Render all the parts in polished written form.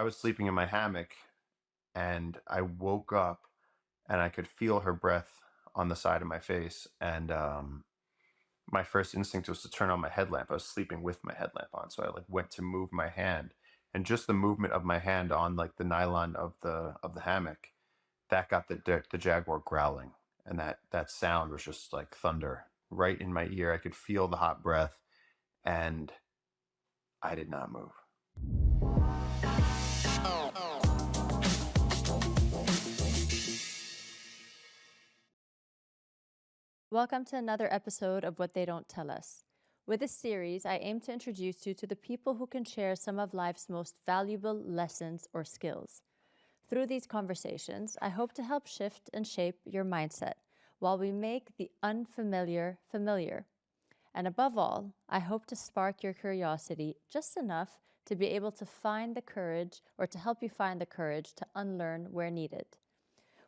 I was sleeping in my hammock and I woke up and I could feel her breath on the side of my face. And my first instinct was to turn on my headlamp. I was sleeping with my headlamp on, so I like went to move my hand, and just the movement of my hand on like the nylon of the hammock that got the Jaguar growling, and that sound was just like thunder right in my ear. I could feel the hot breath, and I did not move. Welcome to another episode of What They Don't Tell Us. With this series, I aim to introduce you to the people who can share some of life's most valuable lessons or skills. Through these conversations, I hope to help shift and shape your mindset while we make the unfamiliar familiar. And above all, I hope to spark your curiosity just enough to be able to find the courage or to help you find the courage to unlearn where needed.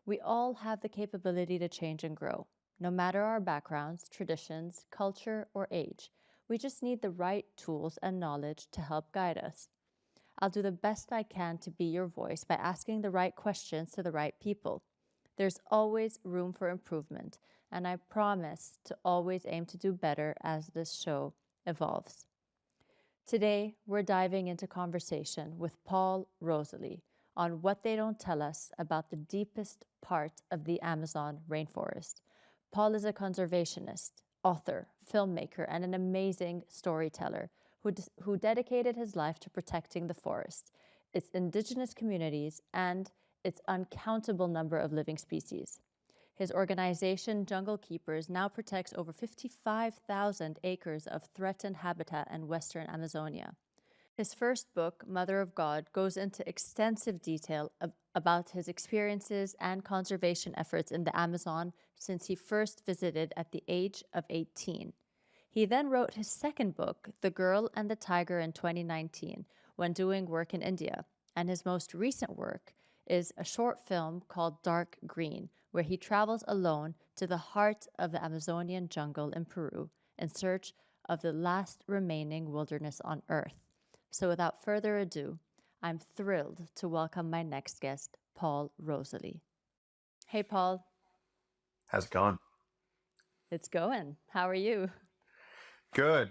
We all have the capability to change and grow, no matter our backgrounds, traditions, culture, or age. We just need the right tools and knowledge to help guide us. I'll do the best I can to be your voice by asking the right questions to the right people. There's always room for improvement, and I promise to always aim to do better as this show evolves. Today, we're diving into conversation with Paul Rosolie on what they don't tell us about the deepest part of the Amazon rainforest. Paul is a conservationist, author, filmmaker, and an amazing storyteller who dedicated his life to protecting the forest, its indigenous communities, and its uncountable number of living species. His organization, Jungle Keepers, now protects over 55,000 acres of threatened habitat in Western Amazonia. His first book, Mother of God, goes into extensive detail about his experiences and conservation efforts in the Amazon since he first visited at the age of 18. He then wrote his second book, The Girl and the Tiger, in 2019 when doing work in India. And his most recent work is a short film called Dark Green, where he travels alone to the heart of the Amazonian jungle in Peru in search of the last remaining wilderness on Earth. So without further ado, I'm thrilled to welcome my next guest, Paul Rosolie. Hey, Paul. How's it going? It's going. How are you? Good.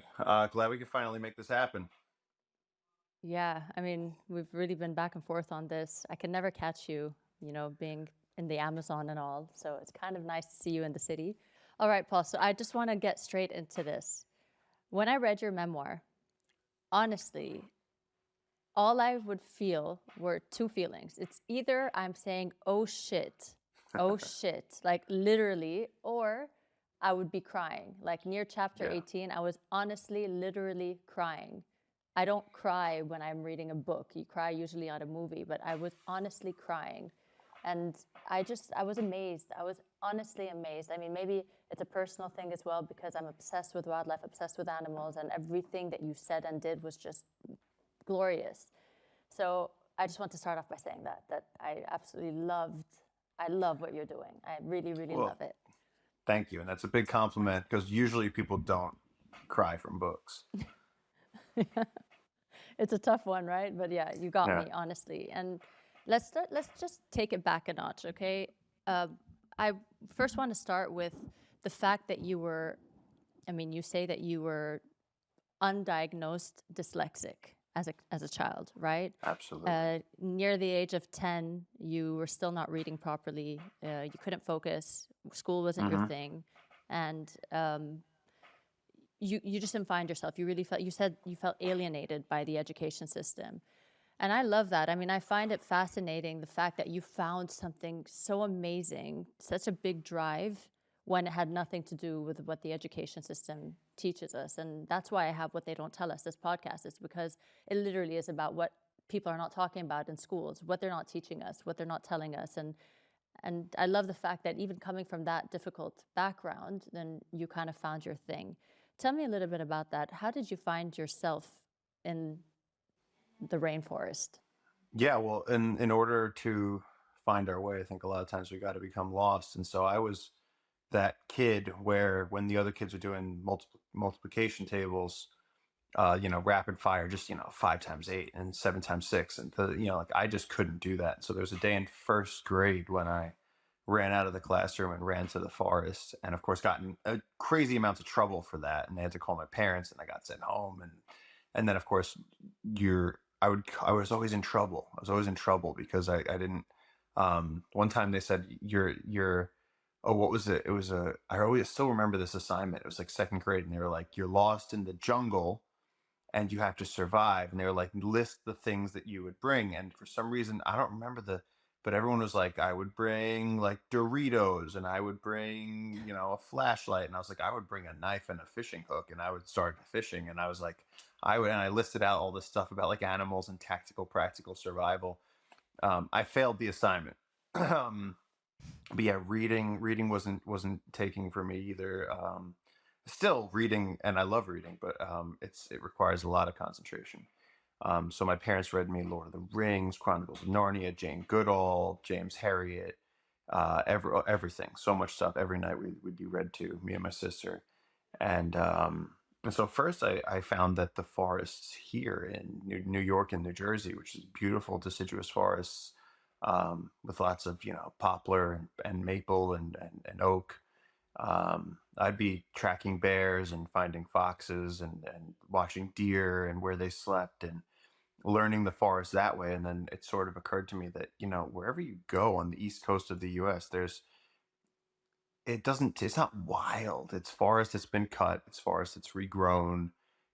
Glad we could finally make this happen. Yeah, I mean, we've really been back and forth on this. I can never catch you, being in the Amazon and all. So it's kind of nice to see you in the city. All right, Paul. So I just want to get straight into this. When I read your memoir, honestly, all I would feel were two feelings. It's either I'm saying, oh shit, like literally, or I would be crying. Like near chapter Yeah. 18, I was honestly, literally crying. I don't cry when I'm reading a book. You cry usually on a movie, but I was honestly crying. And I was amazed. I was honestly amazed. I mean, maybe it's a personal thing as well because I'm obsessed with wildlife, obsessed with animals, and everything that you said and did was just glorious. So I just want to start off by saying that I absolutely I love what you're doing. I really, really Well, love it. thank you. And that's a big compliment because usually people don't cry from books. It's a tough one, right? But yeah, you got Yeah. me, honestly. And let's just take it back a notch, okay? I first want to start with the fact that you say that you were undiagnosed dyslexic as a child, right? Absolutely. Near the age of 10, you were still not reading properly. You couldn't focus. School wasn't your Hmm. thing, and you just didn't find yourself. You said you felt alienated by the education system. And I love that. I mean, I find it fascinating the fact that you found something so amazing, such a big drive when it had nothing to do with what the education system teaches us. And that's why I have What They Don't Tell Us, this podcast, is because it literally is about what people are not talking about in schools, what they're not teaching us, what they're not telling us. And I love the fact that even coming from that difficult background, then you kind of found your thing. Tell me a little bit about that. How did you find yourself in the rainforest? Yeah. Well, in order to find our way, I think a lot of times we got to become lost. And so I was that kid where when the other kids are doing multiplication tables, rapid fire, just, 5 times 8 and 7 times 6. And, like I just couldn't do that. So there was a day in first grade when I ran out of the classroom and ran to the forest. And of course, got in crazy amounts of trouble for that. And they had to call my parents and I got sent home. And then, of course, I was always in trouble. I was always in trouble because I didn't, one time they said, oh, what was it? It was I always still remember this assignment. It was like second grade. And they were like, you're lost in the jungle and you have to survive. And they were like, list the things that you would bring. And for some reason, I don't remember but everyone was like, I would bring like Doritos and I would bring, a flashlight. And I was like, I would bring a knife and a fishing hook and I would start fishing. And I was like, and I listed out all this stuff about like animals and tactical, practical survival. I failed the assignment. But yeah, reading wasn't taking for me either. Still reading, and I love reading, but it requires a lot of concentration. So my parents read me Lord of the Rings, Chronicles of Narnia, Jane Goodall, James Herriot, everything, so much stuff. Every night we'd be read to, me and my sister. And so first I found that the forests here in New York and New Jersey, which is beautiful deciduous forests, with lots of poplar and maple and oak. I'd be tracking bears and finding foxes and watching deer and where they slept and learning the forest that way. And then it sort of occurred to me that wherever you go on the east coast of the U.S., it's not wild. It's forest that's been cut. It's forest that's regrown.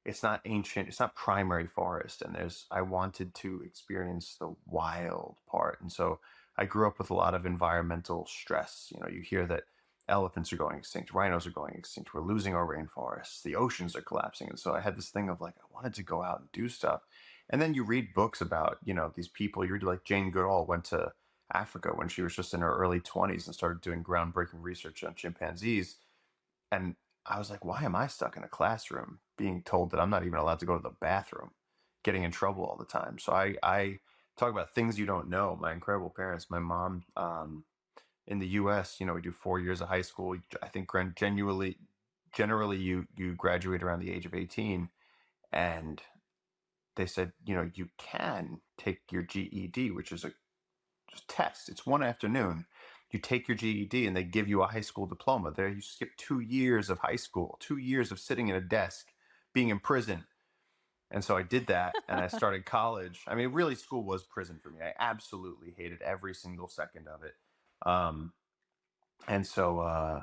It's not ancient. It's not primary forest. And I wanted to experience the wild part. And so I grew up with a lot of environmental stress. You hear that elephants are going extinct, rhinos are going extinct, we're losing our rainforests, the oceans are collapsing. And so I had this thing of like, I wanted to go out and do stuff. And then you read books about, these people. You read like Jane Goodall went to Africa when she was just in her early 20s and started doing groundbreaking research on chimpanzees. And I was like, why am I stuck in a classroom being told that I'm not even allowed to go to the bathroom, getting in trouble all the time? So I talk about things you don't know. My incredible parents, my mom, in the US, we do 4 years of high school. I think generally you graduate around the age of 18. And they said, you can take your GED, which is a just test. It's one afternoon. You take your GED and they give you a high school diploma. There you skip 2 years of high school, 2 years of sitting at a desk, being in prison. And so I did that and I started college. I mean, really, school was prison for me. I absolutely hated every single second of it. Um, and so,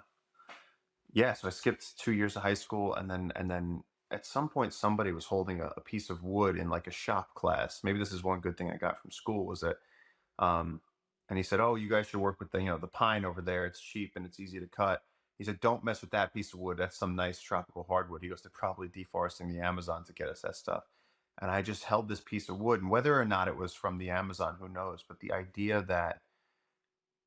yeah, so I skipped 2 years of high school, and then at some point somebody was holding a piece of wood in like a shop class. Maybe this is one good thing I got from school was that, um, and he said, "Oh, you guys should work with the pine over there. It's cheap and it's easy to cut." He said, "Don't mess with that piece of wood. That's some nice tropical hardwood." He goes, "They're probably deforesting the Amazon to get us that stuff." And I just held this piece of wood, and whether or not it was from the Amazon, who knows? But the idea that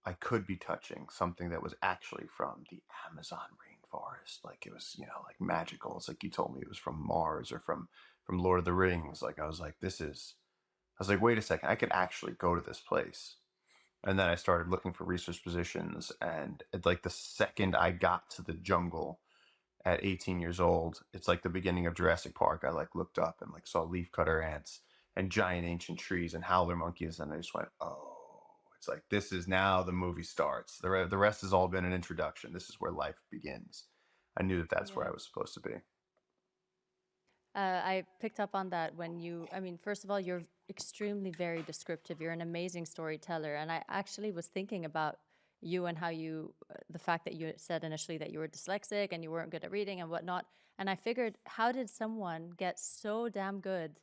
I could be touching something that was actually from the Amazon rainforest, like it was, like magical. It's like you told me it was from Mars or from Lord of the Rings. Like I was like, I was like, wait a second, I could actually go to this place. And then I started looking for research positions, and like the second I got to the jungle at 18 years old, it's like the beginning of Jurassic Park. I like looked up and like saw leafcutter ants and giant ancient trees and howler monkeys, and I just went, oh, it's like this is now the movie starts. The rest has all been an introduction. This is where life begins. I knew that that's where Yeah. I was supposed to be. I picked up on that when I mean, first of all, you're extremely very descriptive. You're an amazing storyteller. And I actually was thinking about you and how the fact that you said initially that you were dyslexic and you weren't good at reading and whatnot. And I figured, how did someone get so damn good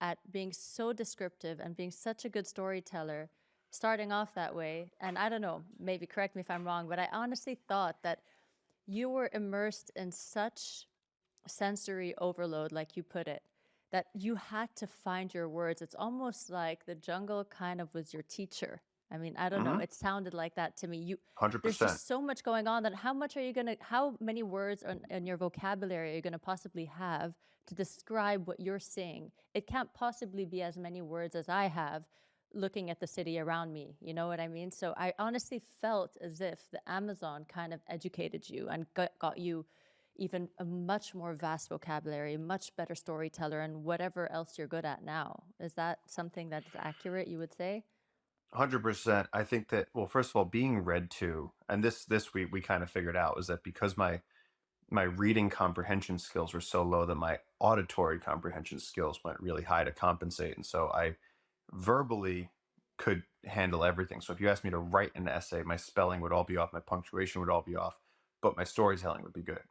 at being so descriptive and being such a good storyteller, starting off that way? And I don't know, maybe correct me if I'm wrong, but I honestly thought that you were immersed in such sensory overload, like you put it, that you had to find your words. It's almost like the jungle kind of was your teacher. I mean, I don't know. Mm-hmm. It sounded like that to me. There's 100%. just so much going on that how many words in your vocabulary are you gonna possibly have to describe what you're seeing? It can't possibly be as many words as I have looking at the city around me. You know what I mean? So I honestly felt as if the Amazon kind of educated you and got you even a much more vast vocabulary, much better storyteller, and whatever else you're good at now. Is that something that is accurate, you would say? 100%. I think that, well, first of all, being read to, and this we kind of figured out, was that because my reading comprehension skills were so low that my auditory comprehension skills went really high to compensate. And so I verbally could handle everything. So if you asked me to write an essay, my spelling would all be off, my punctuation would all be off, but my storytelling would be good.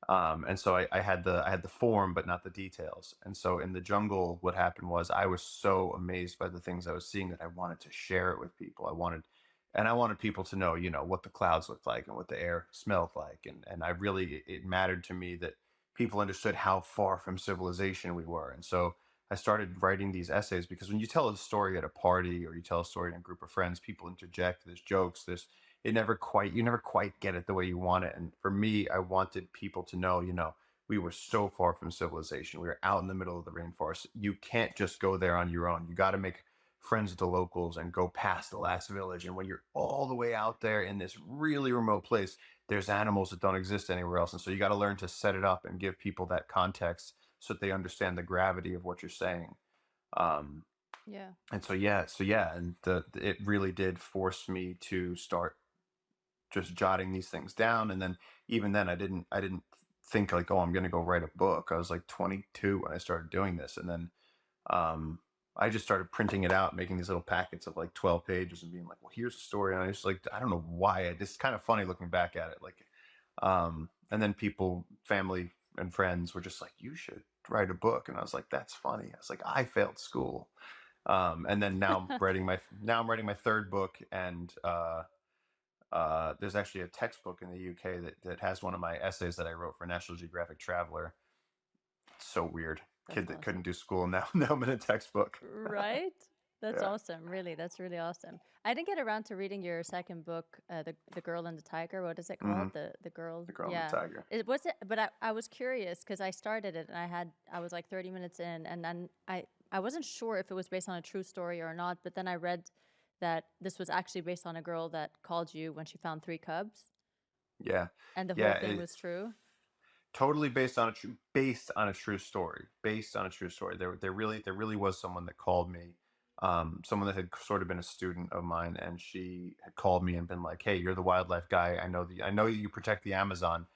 And so I had the form but not the details. And so in the jungle, what happened was I was so amazed by the things I was seeing that I wanted to share it with people. I wanted people to know, you know, what the clouds looked like and what the air smelled like. And I really, it mattered to me that people understood how far from civilization we were. And so I started writing these essays, because when you tell a story at a party or you tell a story in a group of friends, people interject, there's jokes, there's, you never quite get it the way you want it. And for me, I wanted people to know, you know, we were so far from civilization. We were out in the middle of the rainforest. You can't just go there on your own. You got to make friends with the locals and go past the last village. And when you're all the way out there in this really remote place, there's animals that don't exist anywhere else. And so you got to learn to set it up and give people that context so that they understand the gravity of what you're saying. Um, Yeah. and so yeah, and it really did force me to start just jotting these things down. And then even then, I didn't think like, oh, I'm going to go write a book. I was like 22 when I started doing this. And then um, I just started printing it out, making these little packets of like 12 pages and being like, well, here's a story. And I just like, I don't know why. It's kind of funny looking back at it. Like, and then people, family and friends were just like, you should write a book. And I was like, that's funny. I was like, I failed school. And then now I'm writing my third book. And there's actually a textbook in the UK that has one of my essays that I wrote for National Geographic Traveler. So weird. That's Kid that couldn't awesome. do school, now I'm in a textbook. Right? That's Yeah. awesome. Really, that's really awesome. I didn't get around to reading your second book, the Girl and the Tiger. What is it Hmm. called? The girl. The Girl and the Yeah. Tiger. It was it, but I was curious because I started it and I was like 30 minutes in, and then I wasn't sure if it was based on a true story or not. But then I read that this was actually based on a girl that called you when she found three cubs, Yeah. and the whole Yeah. thing was true. Totally based on a true story. Based on a true story. There really was someone that called me. Someone that had sort of been a student of mine, and she had called me and been like, "Hey, you're the wildlife guy. I know you protect the Amazon.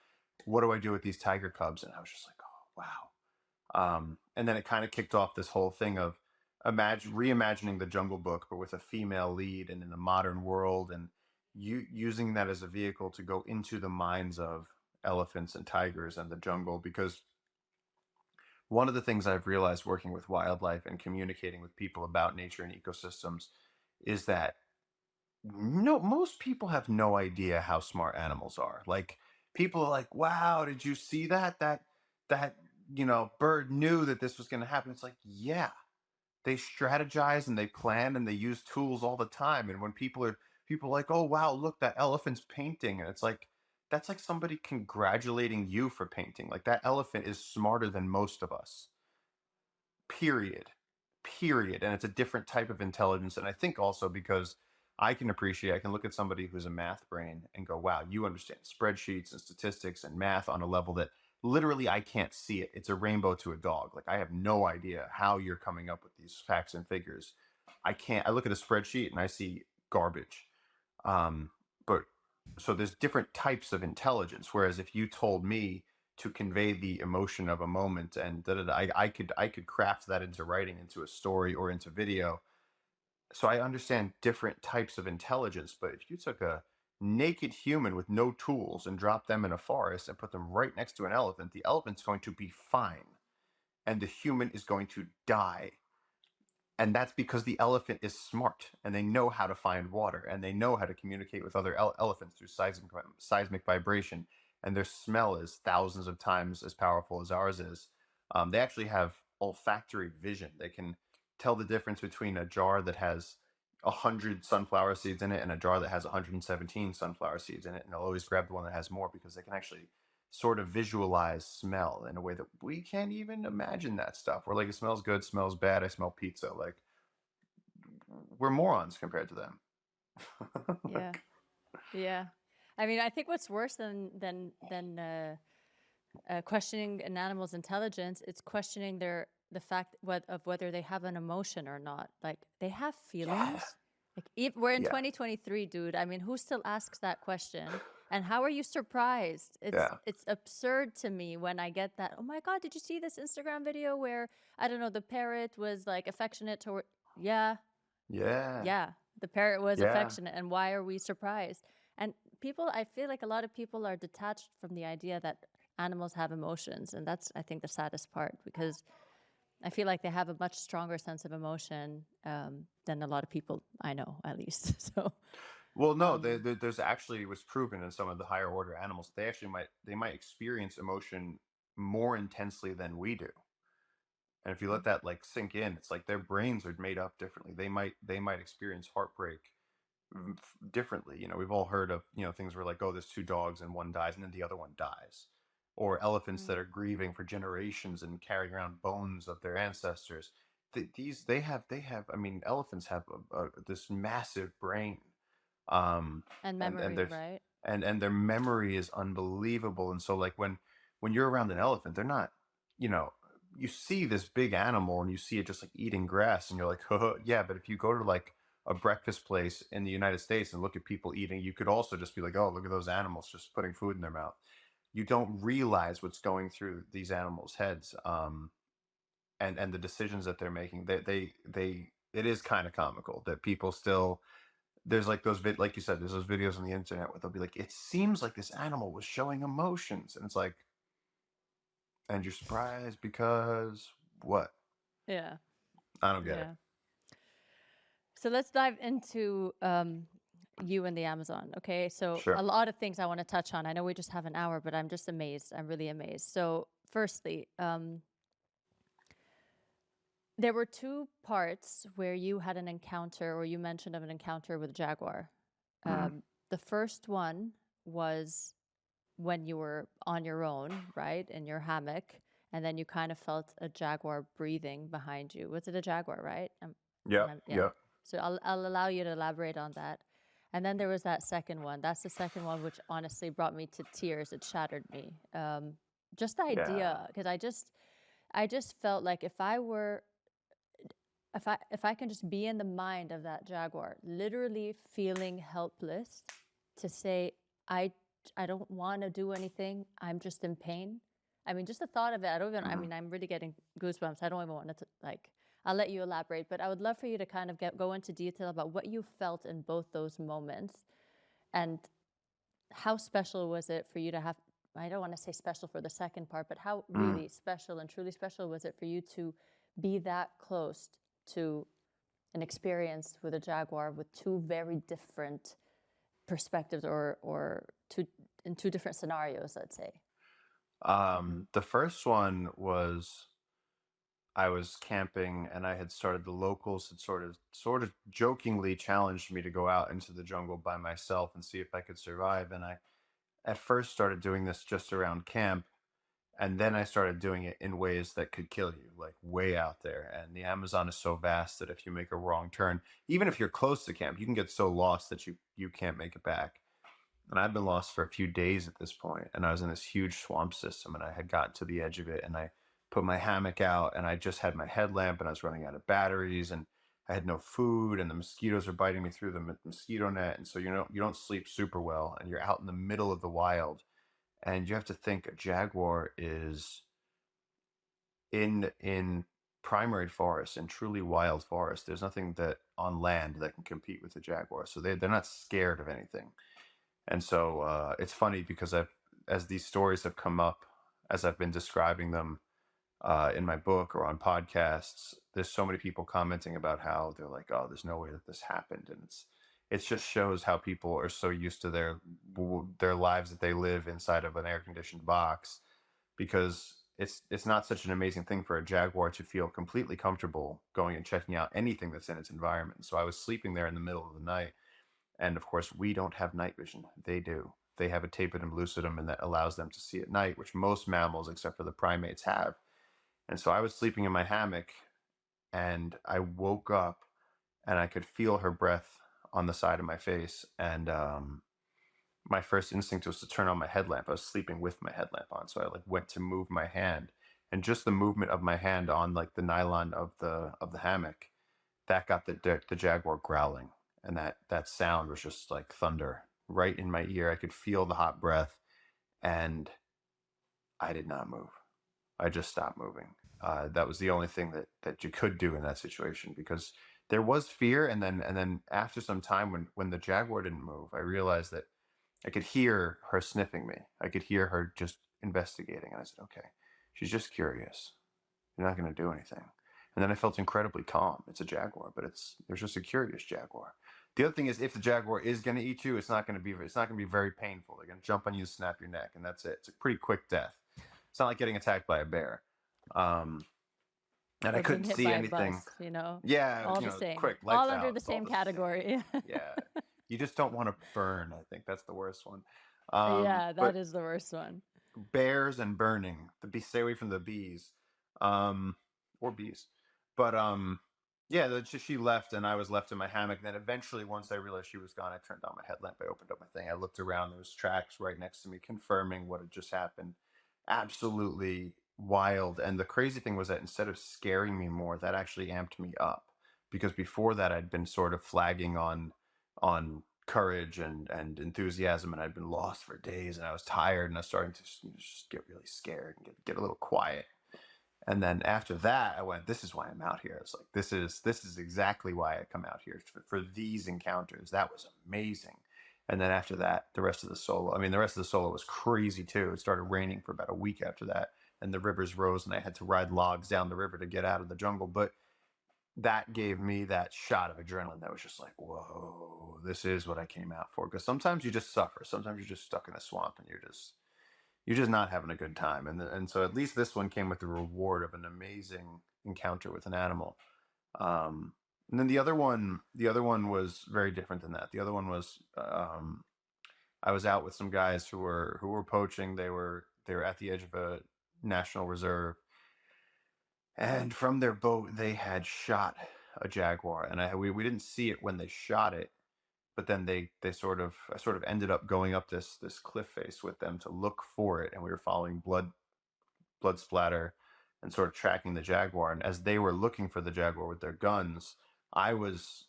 What do I do with these tiger cubs?" And I was just like, "Oh, wow." And then it kind of kicked off this whole thing of reimagining the Jungle Book, but with a female lead and in a modern world, and you using that as a vehicle to go into the minds of elephants and tigers and the jungle. Because one of the things I've realized working with wildlife and communicating with people about nature and ecosystems is that no, most people have no idea how smart animals are. Like, people are like, "Wow, did you see that? That you know, bird knew that this was going to happen." It's like, yeah, they strategize and they plan and they use tools all the time. And when people are like, "Oh wow, look, that elephant's painting," and it's like, that's like somebody congratulating you for painting. Like, that elephant is smarter than most of us. Period. Period. And it's a different type of intelligence. And I think also because I can look at somebody who's a math brain and go, wow, you understand spreadsheets and statistics and math on a level that literally I can't see it. It's a rainbow to a dog. Like, I have no idea how you're coming up with these facts and figures. I look at a spreadsheet and I see garbage. Um, but so there's different types of intelligence. Whereas if you told me to convey the emotion of a moment and I could craft that into writing, into a story, or into video. So I understand different types of intelligence. But if you took a naked human with no tools and dropped them in a forest and put them right next to an elephant, the elephant's going to be fine and the human is going to die. And that's because the elephant is smart and they know how to find water and they know how to communicate with other elephants through seismic vibration. And their smell is thousands of times as powerful as ours is. They actually have olfactory vision. They can tell the difference between a jar that has 100 sunflower seeds in it and a jar that has 117 sunflower seeds in it. And they'll always grab the one that has more because they can actually sort of visualize smell in a way that we can't even imagine that stuff. We're like, it smells good, smells bad, I smell pizza. Like, we're morons compared to them. Yeah. Like, Yeah. I mean, I think what's worse than questioning an animal's intelligence, it's questioning the fact of whether they have an emotion or not. Like they have Yeah. feelings. Like if we're in Yeah. 2023, dude. I mean, who still asks that question? And how are you surprised? Yeah. It's absurd to me when I get that. Oh my God, did you see this Instagram video where I don't know, the parrot was like affectionate toward yeah, Yeah. yeah, the parrot was Yeah. affectionate, and why are we surprised? And people, I feel like a lot of people are detached from the idea that animals have emotions, and that's, I think, the saddest part, because I feel like they have a much stronger sense of emotion than a lot of people I know, at least. So, Well, no, um, there's actually, it was proven in some of the higher order animals, they actually might experience emotion more intensely than we do. And if you let that like sink in, it's like their brains are made up differently. They might experience heartbreak differently. We've all heard of, things where like, oh, there's two dogs and one dies and then the other one dies. Or elephants mm, that are grieving for generations and carrying around bones of their ancestors. These they have, I mean, elephants have this massive brain, and and memory, there's right? and their memory is unbelievable. And so like when you're around an elephant, they're not, you know you see this big animal and you see it just like eating grass and you're like, oh, yeah. But if you go to like a breakfast place in the United States and look at people eating, you could also just be like, oh, look at those animals just putting food in their mouth. You don't realize what's going through these animals' heads, and the decisions that they're making. They it is kind of comical that people still, there's like like you said, there's those videos on the internet where they'll be like, it seems like this animal was showing emotions, and it's like, and you're surprised because what? Yeah, I don't get it. yeah. So let's dive into you and the Amazon. Okay. So a Sure. lot of things I want to touch on. I know we just have an hour, but I'm just amazed. I'm really amazed. So, firstly, there were two parts where you had an encounter, or you mentioned of an encounter with Jaguar. Hmm. The first one was when you were on your own, right, in your hammock, and then you kind of felt a Jaguar breathing behind you. Was it a Jaguar, right? Yep. Yeah. Yep. So I'll allow you to elaborate on that. And then there was that second one. That's the second one, which honestly brought me to tears. It shattered me. Just the Yeah. idea, because I just felt like if I can just be in the mind of that Jaguar, literally feeling helpless, to say, I I don't want to do anything. I'm just in pain. I mean, just the thought of it, I don't even, I Hmm. mean, I'm really getting goosebumps. I don't even want to, like, I'll let you elaborate, but I would love for you to kind of go into detail about what you felt in both those moments, and how special was it for you to have, I don't want to say special for the second part, but how Hmm. really special and truly special was it for you to be that close to an experience with a Jaguar with two very different perspectives, or two in two different scenarios, let's say. The first one was, I was camping and I had started, the locals had sort of jokingly challenged me to go out into the jungle by myself and see if I could survive. And I at first started doing this just around camp, and then I started doing it in ways that could kill you, like way out there. And the Amazon is so vast that if you make a wrong turn, even if you're close to camp, you can get so lost that you can't make it back. And I've been lost for a few days at this point, and I was in this huge swamp system, and I had gotten to the edge of it, and I put my hammock out, and I just had my headlamp, and I was running out of batteries, and I had no food, and the mosquitoes are biting me through the mosquito net, and so you don't sleep super well, and you're out in the middle of the wild, and you have to think a jaguar is in primary forest and truly wild forest. There's nothing that on land that can compete with the jaguar, so they're not scared of anything. And so it's funny because as these stories have come up, as I've been describing them in my book or on podcasts, there's so many people commenting about how they're like, "Oh, there's no way that this happened," and it just shows how people are so used to their lives that they live inside of an air conditioned box, because it's not such an amazing thing for a jaguar to feel completely comfortable going and checking out anything that's in its environment. So I was sleeping there in the middle of the night, and of course, we don't have night vision. They do. They have a tapetum lucidum, and that allows them to see at night, which most mammals, except for the primates, have. And so I was sleeping in my hammock, and I woke up, and I could feel her breath on the side of my face. And my first instinct was to turn on my headlamp. I was sleeping with my headlamp on, so I like went to move my hand, and just the movement of my hand on like the nylon of the hammock, that got the jaguar growling, and that sound was just like thunder right in my ear. I could feel the hot breath, and I did not move. I just stopped moving. That was the only thing that you could do in that situation, because there was fear, and then after some time, when the jaguar didn't move, I realized that I could hear her sniffing me. I could hear her just investigating, and I said, "Okay, she's just curious. You're not going to do anything." And then I felt incredibly calm. It's a jaguar, but there's just a curious jaguar. The other thing is, if the jaguar is going to eat you, it's not going to be very painful. They're going to jump on you, snap your neck, and that's it. It's a pretty quick death. It's not like getting attacked by a bear. Um, and I Or being couldn't hit see by a anything. bus, you know, Yeah, all the same, quick, lights all under out. the It's all same the same. category. Yeah, you just don't want to burn. I think that's the worst one. Yeah, that But is the worst one. bears and burning, the bee, stay away from the bees, um, or bees. But yeah, she left, and I was left in my hammock. And then eventually, once I realized she was gone, I turned on my headlamp. I opened up my thing. I looked around. There was tracks right next to me, confirming what had just happened. Absolutely wild. And the crazy thing was that instead of scaring me more, that actually amped me up, because before that I'd been sort of flagging on courage and enthusiasm, and I'd been lost for days, and I was tired, and I was starting to just get really scared and get a little quiet. And then after that, I went, "This is why I'm out here." It's like, this is exactly why I come out here, for these encounters. That was amazing. And then after that, the rest of the solo was crazy too. It started raining for about a week after that, and the rivers rose, and I had to ride logs down the river to get out of the jungle. But that gave me that shot of adrenaline that was just like, whoa, this is what I came out for. Because sometimes you just suffer. Sometimes you're just stuck in a swamp, and you're just not having a good time. And so at least this one came with the reward of an amazing encounter with an animal. And then the other one was very different than that. The other one was, I was out with some guys who were poaching. They were at the edge of a national reserve, and from their boat they had shot a jaguar, and we didn't see it when they shot it, but then they sort of I sort of ended up going up this cliff face with them to look for it, and we were following blood splatter and sort of tracking the jaguar. And as they were looking for the jaguar with their guns, I was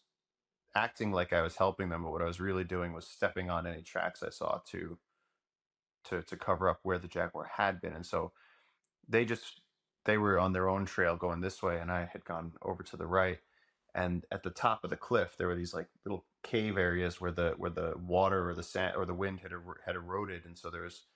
acting like I was helping them, but what I was really doing was stepping on any tracks I saw to cover up where the jaguar had been. And so they just they were on their own trail going this way, and I had gone over to the right. And at the top of the cliff there were these like little cave areas where the water or the sand or the wind had eroded, and so there's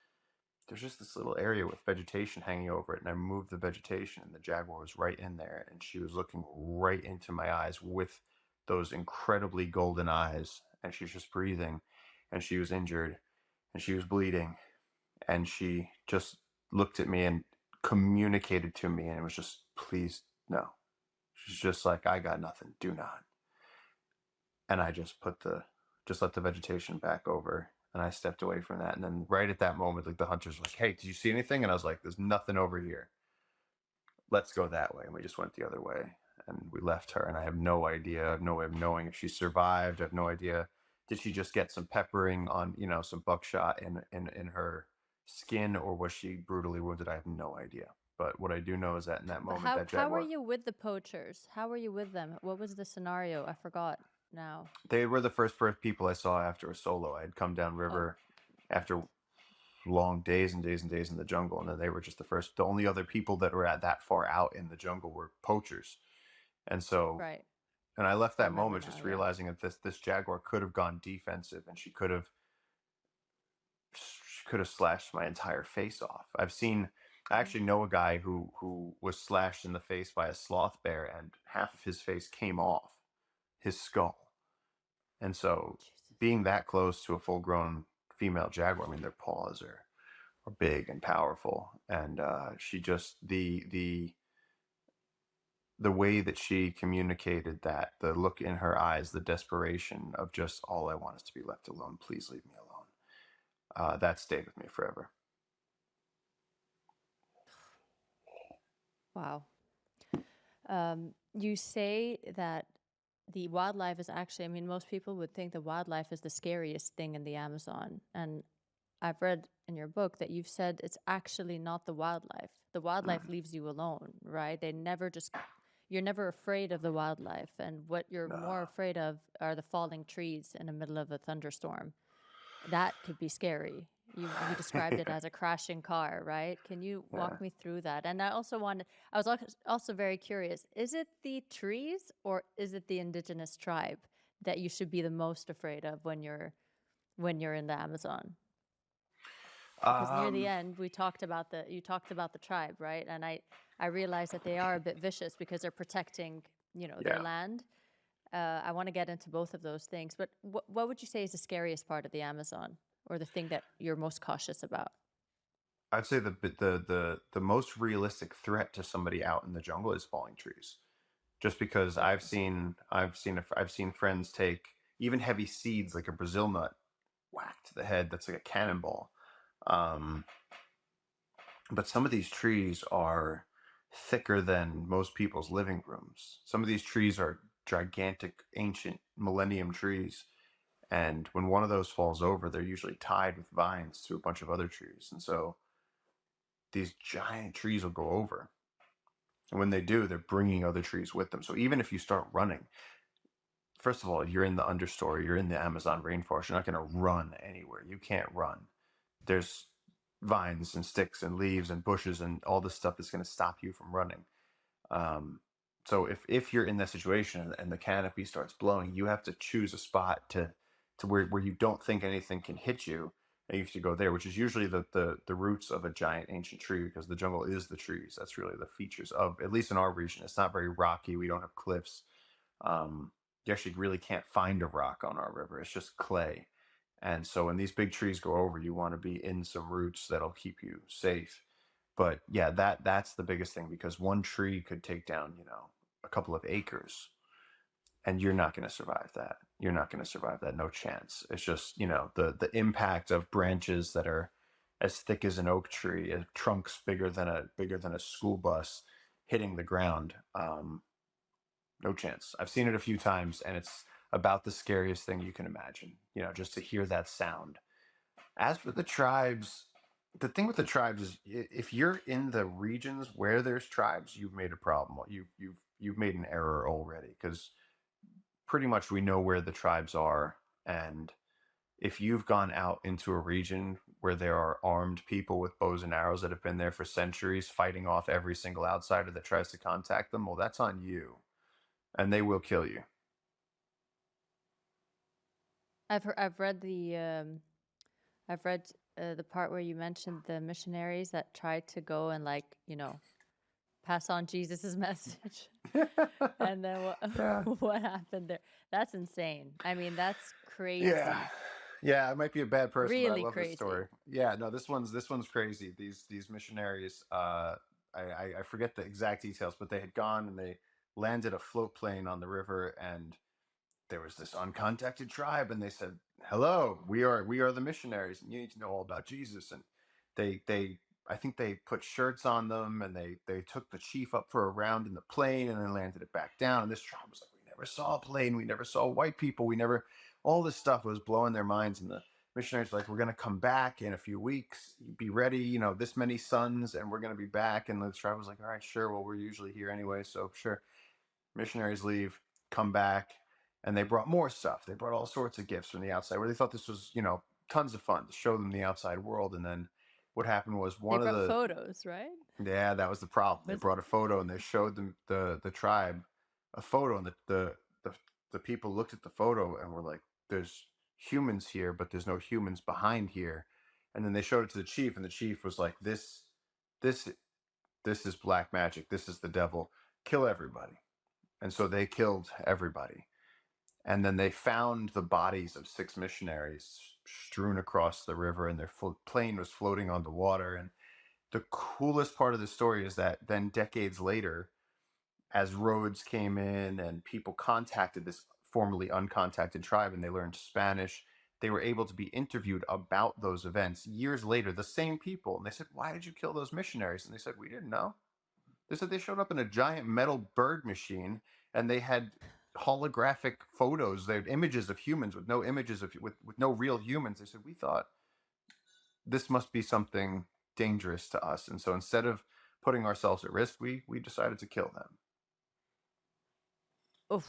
just this little area with vegetation hanging over it. And I moved the vegetation, and the jaguar was right in there, and she was looking right into my eyes with those incredibly golden eyes, and she's just breathing, and she was injured, and she was bleeding, and she just looked at me and communicated to me, and it was just, "Please, no." She's just like, "I got nothing, do not." And I just let the vegetation back over, and I stepped away from that. And then right at that moment, like, the hunters were like, "Hey, did you see anything?" And I was like, "There's nothing over here. Let's go that way." And we just went the other way, and we left her. And I have no idea. I have no way of knowing if she survived. I have no idea. Did she just get some peppering on, some buckshot in her skin, or was she brutally wounded? I have no idea. But what I do know is that in that But moment, how that how were jaguar, you with the poachers? How were you with them? What was the scenario? I forgot now. they were the first people I saw after a solo. I had come down Oh, river after long days and days and days in the jungle, and then they were just the only other people that were at that far out in the jungle were poachers. And so, right. and I left I that remember moment now. just Yeah. realizing that this jaguar could have gone defensive, and she could have slashed my entire face off. I Mhm. actually know a guy who was slashed in the face by a sloth bear, and half of his face came off his skull. And so, Jesus. being that close to a full grown female jaguar, I mean, their paws are big and powerful. And she just the way that she communicated that, the look in her eyes, the desperation of just, "All I want is to be left alone. Please leave me alone." That stayed with me forever. Wow. You say that the wildlife is actually, I mean, most people would think the wildlife is the scariest thing in the Amazon. And I've read in your book that you've said it's actually not the wildlife. The wildlife Mm, leaves you alone, right? They never just, you're never afraid of the wildlife. And what you're more nah, afraid of are the falling trees in the middle of a thunderstorm. That could be scary. You described it yeah, as a crashing car, right? Can you yeah. walk me through that? And I was also very curious. Is it the trees or is it the indigenous tribe that you should be the most afraid of when you're in the Amazon? Because near the Um, end we talked about the you talked about the tribe, right? And I realized that they are a bit vicious because they're protecting, their yeah, land. I want to get into both of those things, but what would you say is the scariest part of the Amazon, or the thing that you're most cautious about? I'd say the most realistic threat to somebody out in the jungle is falling trees. Just because Yes. I've seen friends take even heavy seeds like a Brazil nut, whack to the head. That's like a cannonball. Um, but some of these trees are thicker than most people's living rooms. Some of these trees are gigantic, ancient millennium trees. And when one of those falls over, they're usually tied with vines to a bunch of other trees. And so these giant trees will go over. And when they do, they're bringing other trees with them. So even if you start running, first of all, you're in the understory, you're in the Amazon rainforest, you're not going to run anywhere. You can't run. There's vines and sticks and leaves and bushes and all this stuff that's going to stop you from running. Um, so if you're in that situation and the canopy starts blowing, you have to choose a spot to where you don't think anything can hit you, and you have to go there, which is usually the roots of a giant ancient tree, because the jungle is the trees. That's really the features of, at least in our region. It's not very rocky. We don't have cliffs. You actually really can't find a rock on our river. It's just clay. And so when these big trees go over, you want to be in some roots that'll keep you safe. But yeah, that's the biggest thing, because one tree could take down, a couple of acres, and you're not going to survive that. You're not going to survive that. No chance. It's just, the impact of branches that are as thick as an oak tree, trunks bigger than a school bus hitting the ground. No chance. I've seen it a few times, and it's about the scariest thing you can imagine. Just to hear that sound. As for the tribes, the thing with the tribes is, if you're in the regions where there's tribes, you've made a problem. You've made an error already, because pretty much we know where the tribes are. And if you've gone out into a region where there are armed people with bows and arrows that have been there for centuries fighting off every single outsider that tries to contact them, well, that's on you, and they will kill you. I've read the part where you mentioned the missionaries that tried to go and, like, pass on Jesus's message. And then Yeah. what happened there? That's insane. I mean, that's Yeah. crazy. Yeah, I might be a bad person, but I Really love this crazy. story. Yeah, no, this one's crazy. These missionaries, I forget the exact details, but they had gone and they landed a float plane on the river, and there was this uncontacted tribe, and they said, "Hello, we are the missionaries, and you need to know all about Jesus." And they I think they put shirts on them, and they took the chief up for a round in the plane, and then landed it back down. And this tribe was like, "We never saw a plane. We never saw white people. We never." All this stuff was blowing their minds, and the missionaries were like, "We're gonna come back in a few weeks. Be ready. This many suns, and we're gonna be back." And the tribe was like, "All right, sure. Well, we're usually here anyway, so sure." Missionaries leave, come back, and they brought more stuff. They brought all sorts of gifts from the outside, where they thought this was, tons of fun to show them the outside world. And then what happened was, They one of brought the photos, right? yeah, that was the problem. They Was brought a photo, and they showed them the tribe a photo, and the people looked at the photo and were like, "There's humans here, but there's no humans behind here." And then they showed it to the chief, and the chief was like, this this is black magic. This is the devil. Kill everybody." And so they killed everybody. And then they found the bodies of six missionaries strewn across the river, and their plane was floating on the water. And the coolest part of the story is that then, decades later, as roads came in and people contacted this formerly uncontacted tribe and they learned Spanish, they were able to be interviewed about those events years later. The same people. And they said, "Why did you kill those missionaries?" And they said, "We didn't know." They said they showed up in a giant metal bird machine, and they had holographic photos. They had images of humans with no images of with no real humans. They said we thought this must be something dangerous to us, and so instead of putting ourselves at risk, we decided to kill them. Oof.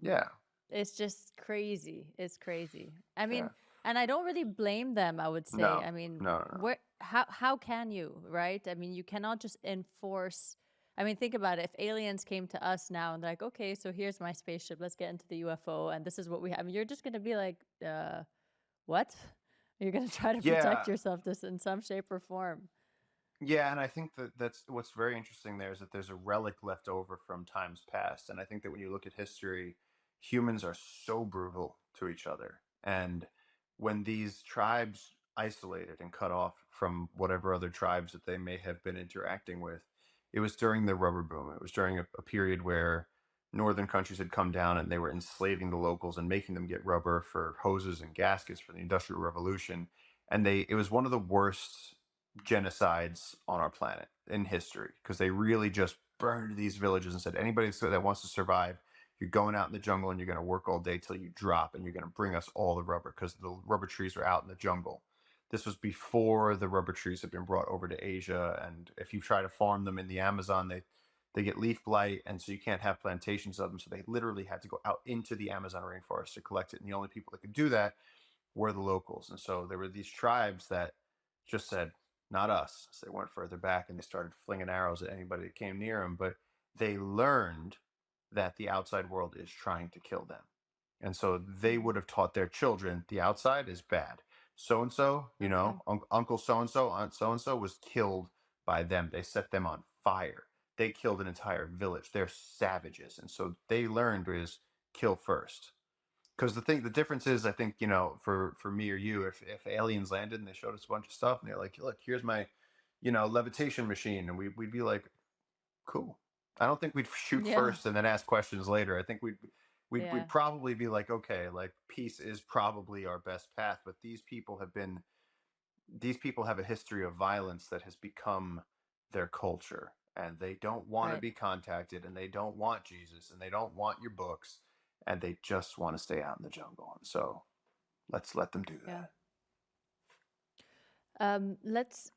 Yeah, It's just crazy. It's crazy. I yeah. mean, and I don't really blame them, I would say. No, I mean, no, no, no. where how can you, right? I mean, you cannot just enforce. I mean, think about it. If aliens came to us now and they're like, "Okay, so here's my spaceship. Let's get into the UFO and this is what we have." I mean, you're just going to be like, what?" You're going to try to protect Yeah, yourself this in some shape or form. yeah, and I think that that's what's very interesting there is that there's a relic left over from times past, and I think that when you look at history, humans are so brutal to each other, and when these tribes isolated and cut off from whatever other tribes that they may have been interacting with, it was during the rubber boom. It was during a period where northern countries had come down and they were enslaving the locals and making them get rubber for hoses and gaskets for the Industrial Revolution, and they it was one of the worst genocides on our planet in history because they really just burned these villages and said anybody that wants to survive, you're going out in the jungle and you're going to work all day till you drop and you're going to bring us all the rubber because the rubber trees are out in the jungle. This was before the rubber trees had been brought over to Asia, and if you try to farm them in the Amazon, they get leaf blight, and so you can't have plantations of them. So they literally had to go out into the Amazon rainforest to collect it, and the only people that could do that were the locals. And so there were these tribes that just said, not us. So they went further back and they started flinging arrows at anybody that came near them. But they learned that the outside world is trying to kill them. And so they Mm. would have taught their children the outside is bad. So and so, Okay. Uncle so and so, Aunt so and so was killed by them. They set them on fire. They killed an entire village. They're savages. And so they learned is kill first, because the difference is, I think, for me or you, if aliens landed and they showed us a bunch of stuff and they're like, look, here's my levitation machine, and we'd be like, cool. I don't think we'd shoot Yeah. first and then ask questions later. I think we'd Yeah. probably be like, okay, like peace is probably our best path, but these people have a history of violence that has become their culture, and they don't want to Right. be contacted, and they don't want Jesus, and they don't want your books, and they just want to stay out in the jungle. And so let's let them do Yeah. that.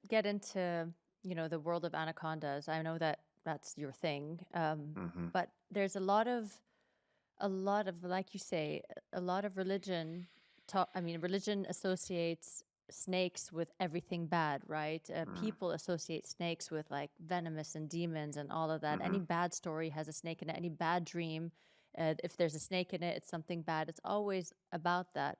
Get into, the world of anacondas. I know that that's your thing. Hmm. But there's a lot of, like you say, a lot of religion. I mean, religion associates snakes with everything bad, right? Hmm. People associate snakes with like venomous and demons and all of that. Any Hmm. bad story has a snake in it. Any bad dream, if there's a snake in it, it's something bad. It's always about that.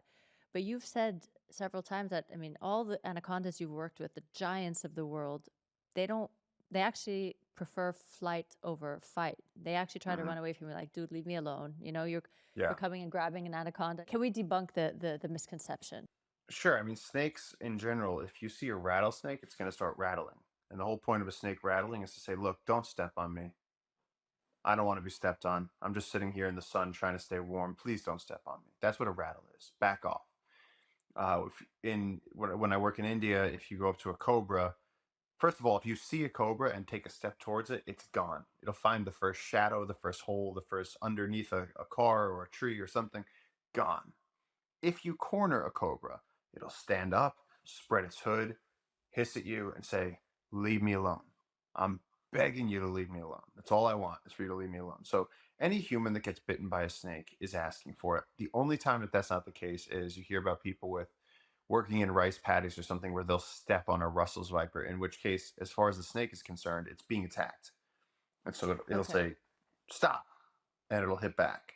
But you've said several times that, I mean, all the anacondas you've worked with, the giants of the world, they don't, they actually prefer flight over fight. They actually try to Hmm. run away from you, like, dude, leave me alone. You're Yeah, coming and grabbing an anaconda. Can we debunk the misconception? sure. I mean, snakes in general, if you see a rattlesnake, it's going to start rattling. And the whole point of a snake rattling is to say, look, don't step on me. I don't want to be stepped on. I'm just sitting here in the sun trying to stay warm. Please don't step on me. That's what a rattle is. Back off. When I work in India, if you go up to a cobra, first of all, if you see a cobra and take a step towards it, it's gone. It'll find the first shadow, the first hole, the first underneath a car or a tree or something, gone. If you corner a cobra, it'll stand up, spread its hood, hiss at you, and say, leave me alone. I'm begging you to leave me alone. That's all I want is for you to leave me alone. So any human that gets bitten by a snake is asking for it. The only time that that's not the case is you hear about people with working in rice paddies or something where they'll step on a Russell's viper, in which case, as far as the snake is concerned, it's being attacked. And so it'll Okay. say, stop, and it'll hit back.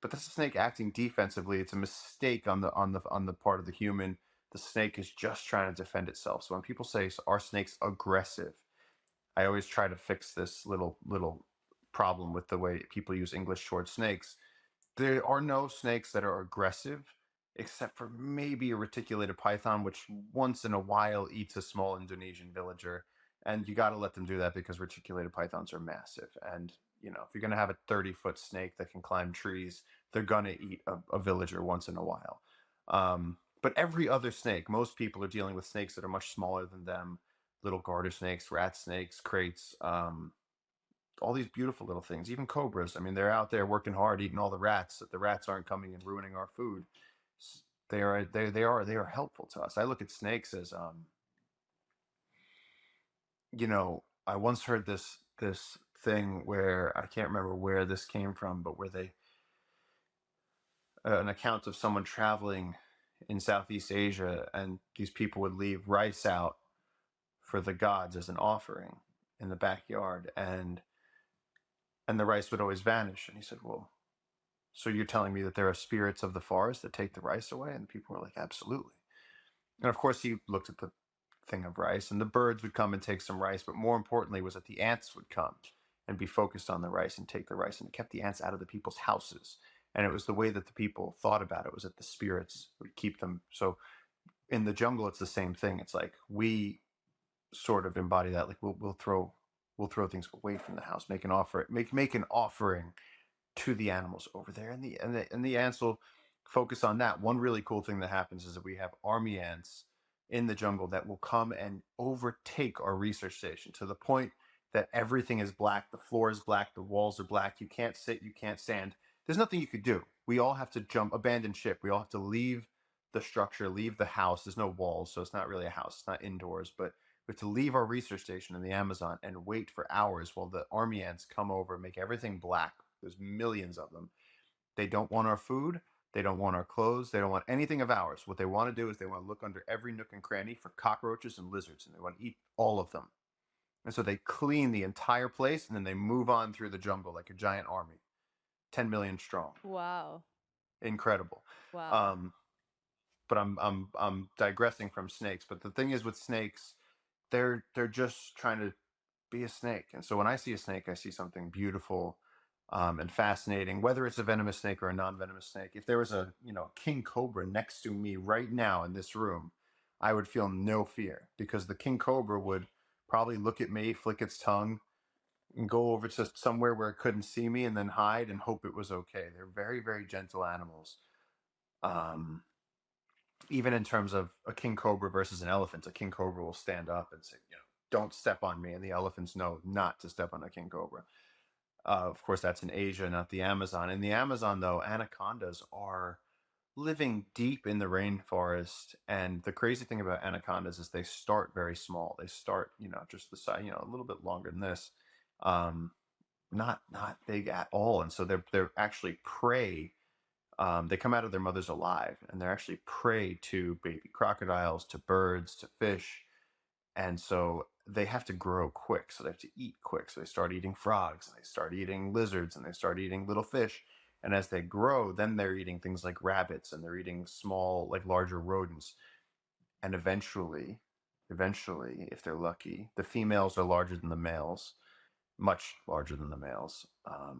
But that's the snake acting defensively. It's a mistake on the part of the human. The snake is just trying to defend itself. So when people say, "Are snakes aggressive?" I always try to fix this little problem with the way people use English towards snakes. There are no snakes that are aggressive, except for maybe a reticulated python, which once in a while eats a small Indonesian villager. And you got to let them do that because reticulated pythons are massive. And, if you're going to have a 30-foot snake that can climb trees, they're going to eat a villager once in a while. But every other snake, most people are dealing with snakes that are much smaller than them, little garter snakes, rat snakes, kraits. all these beautiful little things, even cobras. I mean, they're out there working hard, eating all the rats. That the rats aren't coming and ruining our food. They are helpful to us. I look at snakes as I once heard this thing where I can't remember where this came from, but where they an account of someone traveling in Southeast Asia, and these people would leave rice out for the gods as an offering in the backyard, and the rice would always vanish. And he said, "Well, so you're telling me that there are spirits of the forest that take the rice away?" And people were like, "Absolutely." And of course, he looked at the thing of rice, and the birds would come and take some rice. But more importantly, was that the ants would come and be focused on the rice and take the rice, and it kept the ants out of the people's houses. And it was the way that the people thought about it, was that the spirits would keep them. So in the jungle, it's the same thing. It's like we sort of embody that. Like we'll throw things away from the house, make an offering to the animals over there, and the ants will focus on that. One really cool thing that happens is that we have army ants in the jungle that will come and overtake our research station to the point that everything is black, the floor is black, the walls are black, you can't sit, you can't stand. There's nothing you could do. We all have to abandon ship. We all have to leave the structure, leave the house. There's no walls, so it's not really a house, it's not indoors, but we have to leave our research station in the Amazon and wait for hours while the army ants come over and make everything black. There's millions of them. They don't want our food. They don't want our clothes. They don't want anything of ours. What they want to do is they want to look under every nook and cranny for cockroaches and lizards, and they want to eat all of them. And so they clean the entire place, and then they move on through the jungle like a giant army, 10 million strong. Wow. Incredible. Wow. Um, but I'm digressing from snakes. But the thing is with snakes, they're just trying to be a snake. And so when I see a snake, I see something beautiful and fascinating, whether it's a venomous snake or a non-venomous snake. If there was a king cobra next to me right now in this room, I would feel no fear, because the king cobra would probably look at me, flick its tongue, and go over to somewhere where it couldn't see me, and then hide and hope it was okay. They're very, very gentle animals. Um, Even in terms of a king cobra versus an elephant, a king cobra will stand up and say, "Don't step on me," and the elephants know not to step on a king cobra. Of course, that's in Asia, not the Amazon. In the Amazon, though, anacondas are living deep in the rainforest. And the crazy thing about anacondas is they start very small. They start, just the size, a little bit longer than this, um, not big at all. And so they're actually prey. They come out of their mothers alive, and they're actually prey to baby crocodiles, to birds, to fish. And so they have to grow quick, so they have to eat quick. So they start eating frogs, and they start eating lizards, and they start eating little fish. And as they grow, then they're eating things like rabbits, and they're eating small, like larger rodents. And eventually, if they're lucky, the females are larger than the males, much larger than the males.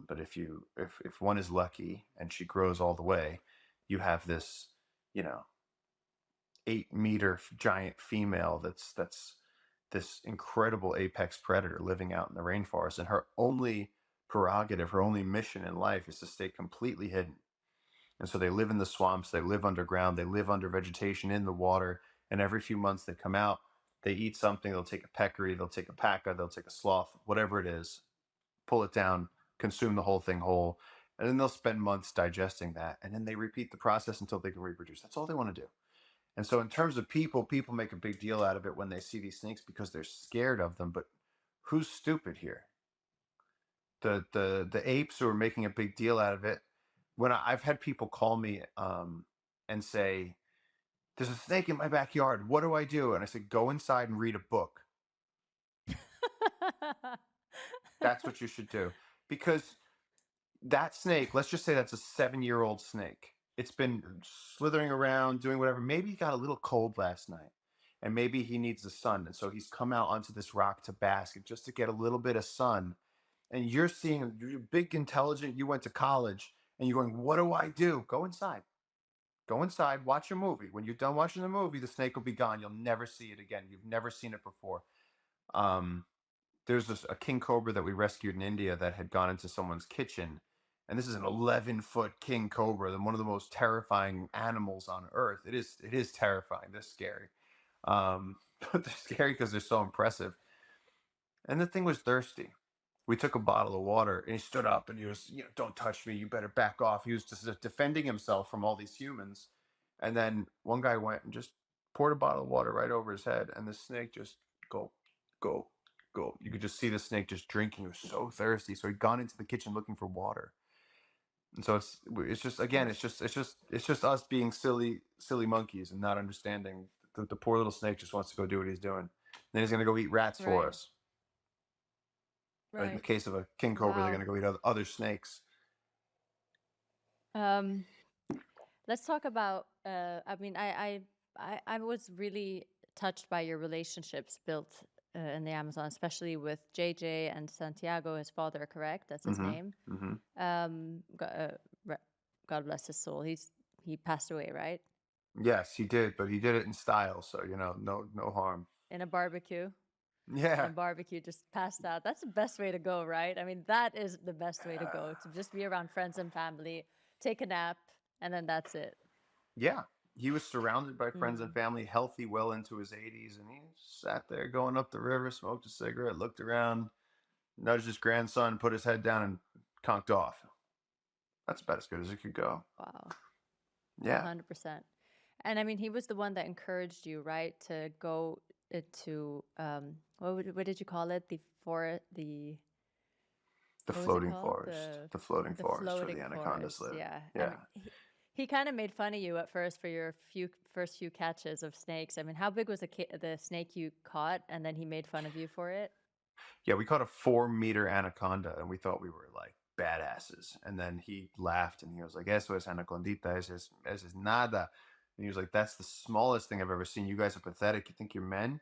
But if one is lucky and she grows all the way, you have this, you know 8-meter giant female that's this incredible apex predator living out in the rainforest, and her only prerogative, her only mission in life, is to stay completely hidden. And so they live in the swamps, they live underground, they live under vegetation in the water, and every few months they come out, they eat something, they'll take a peccary, they'll take a paca, they'll take a sloth, whatever it is, pull it down, consume the whole thing whole, and then they'll spend months digesting that, and then they repeat the process until they can reproduce. That's all they want to do. And so, in terms of people make a big deal out of it when they see these snakes because they're scared of them. But who's stupid here? The apes who are making a big deal out of it. When I've had people call me and say, "There's a snake in my backyard. What do I do?" And I said, "Go inside and read a book. That's what you should do." Because that snake, let's just say that's a 7-year-old snake. It's been slithering around, doing whatever. Maybe he got a little cold last night, and maybe he needs the sun. And so he's come out onto this rock to bask, just to get a little bit of sun. And you're seeing, you're big, intelligent, you went to college, and you're going, "What do I do?" Go inside. Go inside, watch a movie. When you're done watching the movie, the snake will be gone. You'll never see it again. You've never seen it before. Um, there's a king cobra that we rescued in India that had gone into someone's kitchen. And this is an 11-foot king cobra, and one of the most terrifying animals on earth. It is terrifying. They're scary. But they're scary because they're so impressive. And the thing was thirsty. we took a bottle of water, and he stood up and he was, don't touch me, you better back off. He was just defending himself from all these humans. And then one guy went and just poured a bottle of water right over his head, and the snake just go, go, go. You could just see the snake just drinking. He was so thirsty, so he'd gone into the kitchen looking for water. And so it's just, again, Oof. it's just us being silly monkeys and not understanding that the poor little snake just wants to go do what he's doing. Then he's gonna go eat rats for Right. us. In the Right. case of a king cobra, they're Wow. gonna go eat other snakes. Um, let's talk about. I mean, I was really touched by your relationships built in the Amazon, especially with JJ and Santiago, his father. Correct? That's his Mm-hmm. name. Mm-hmm. Re- God bless his soul. He passed away, right? Yes, he did, but he did it in style, so no harm. In a barbecue. In a Yeah. barbecue, just passed out. That's the best way to go, right? I mean, that is the best way to go, to just be around friends and family, take a nap, and then that's it. Yeah. He was surrounded by friends and Mm. family, healthy, well into his 80s, and he sat there going up the river, smoked a cigarette, looked around, nudged his grandson, put his head down, and conked off. That's about as good as it could go. Wow. Yeah. 100%. And I mean, he was the one that encouraged you, right, to go to what did you call it? The What was it floating called? forest. The floating The forest where floating the anacondas forest. live. Yeah. And Yeah. he kind of made fun of you at first for your first few catches of snakes. I mean, how big was the snake you caught, and then he made fun of you for it? Yeah, we caught a 4 meter anaconda, and we thought we were like badasses. And then he laughed and he was like, "Eso es anacondita, eso es nada." And he was like, "That's the smallest thing I've ever seen. You guys are pathetic. You think you're men?"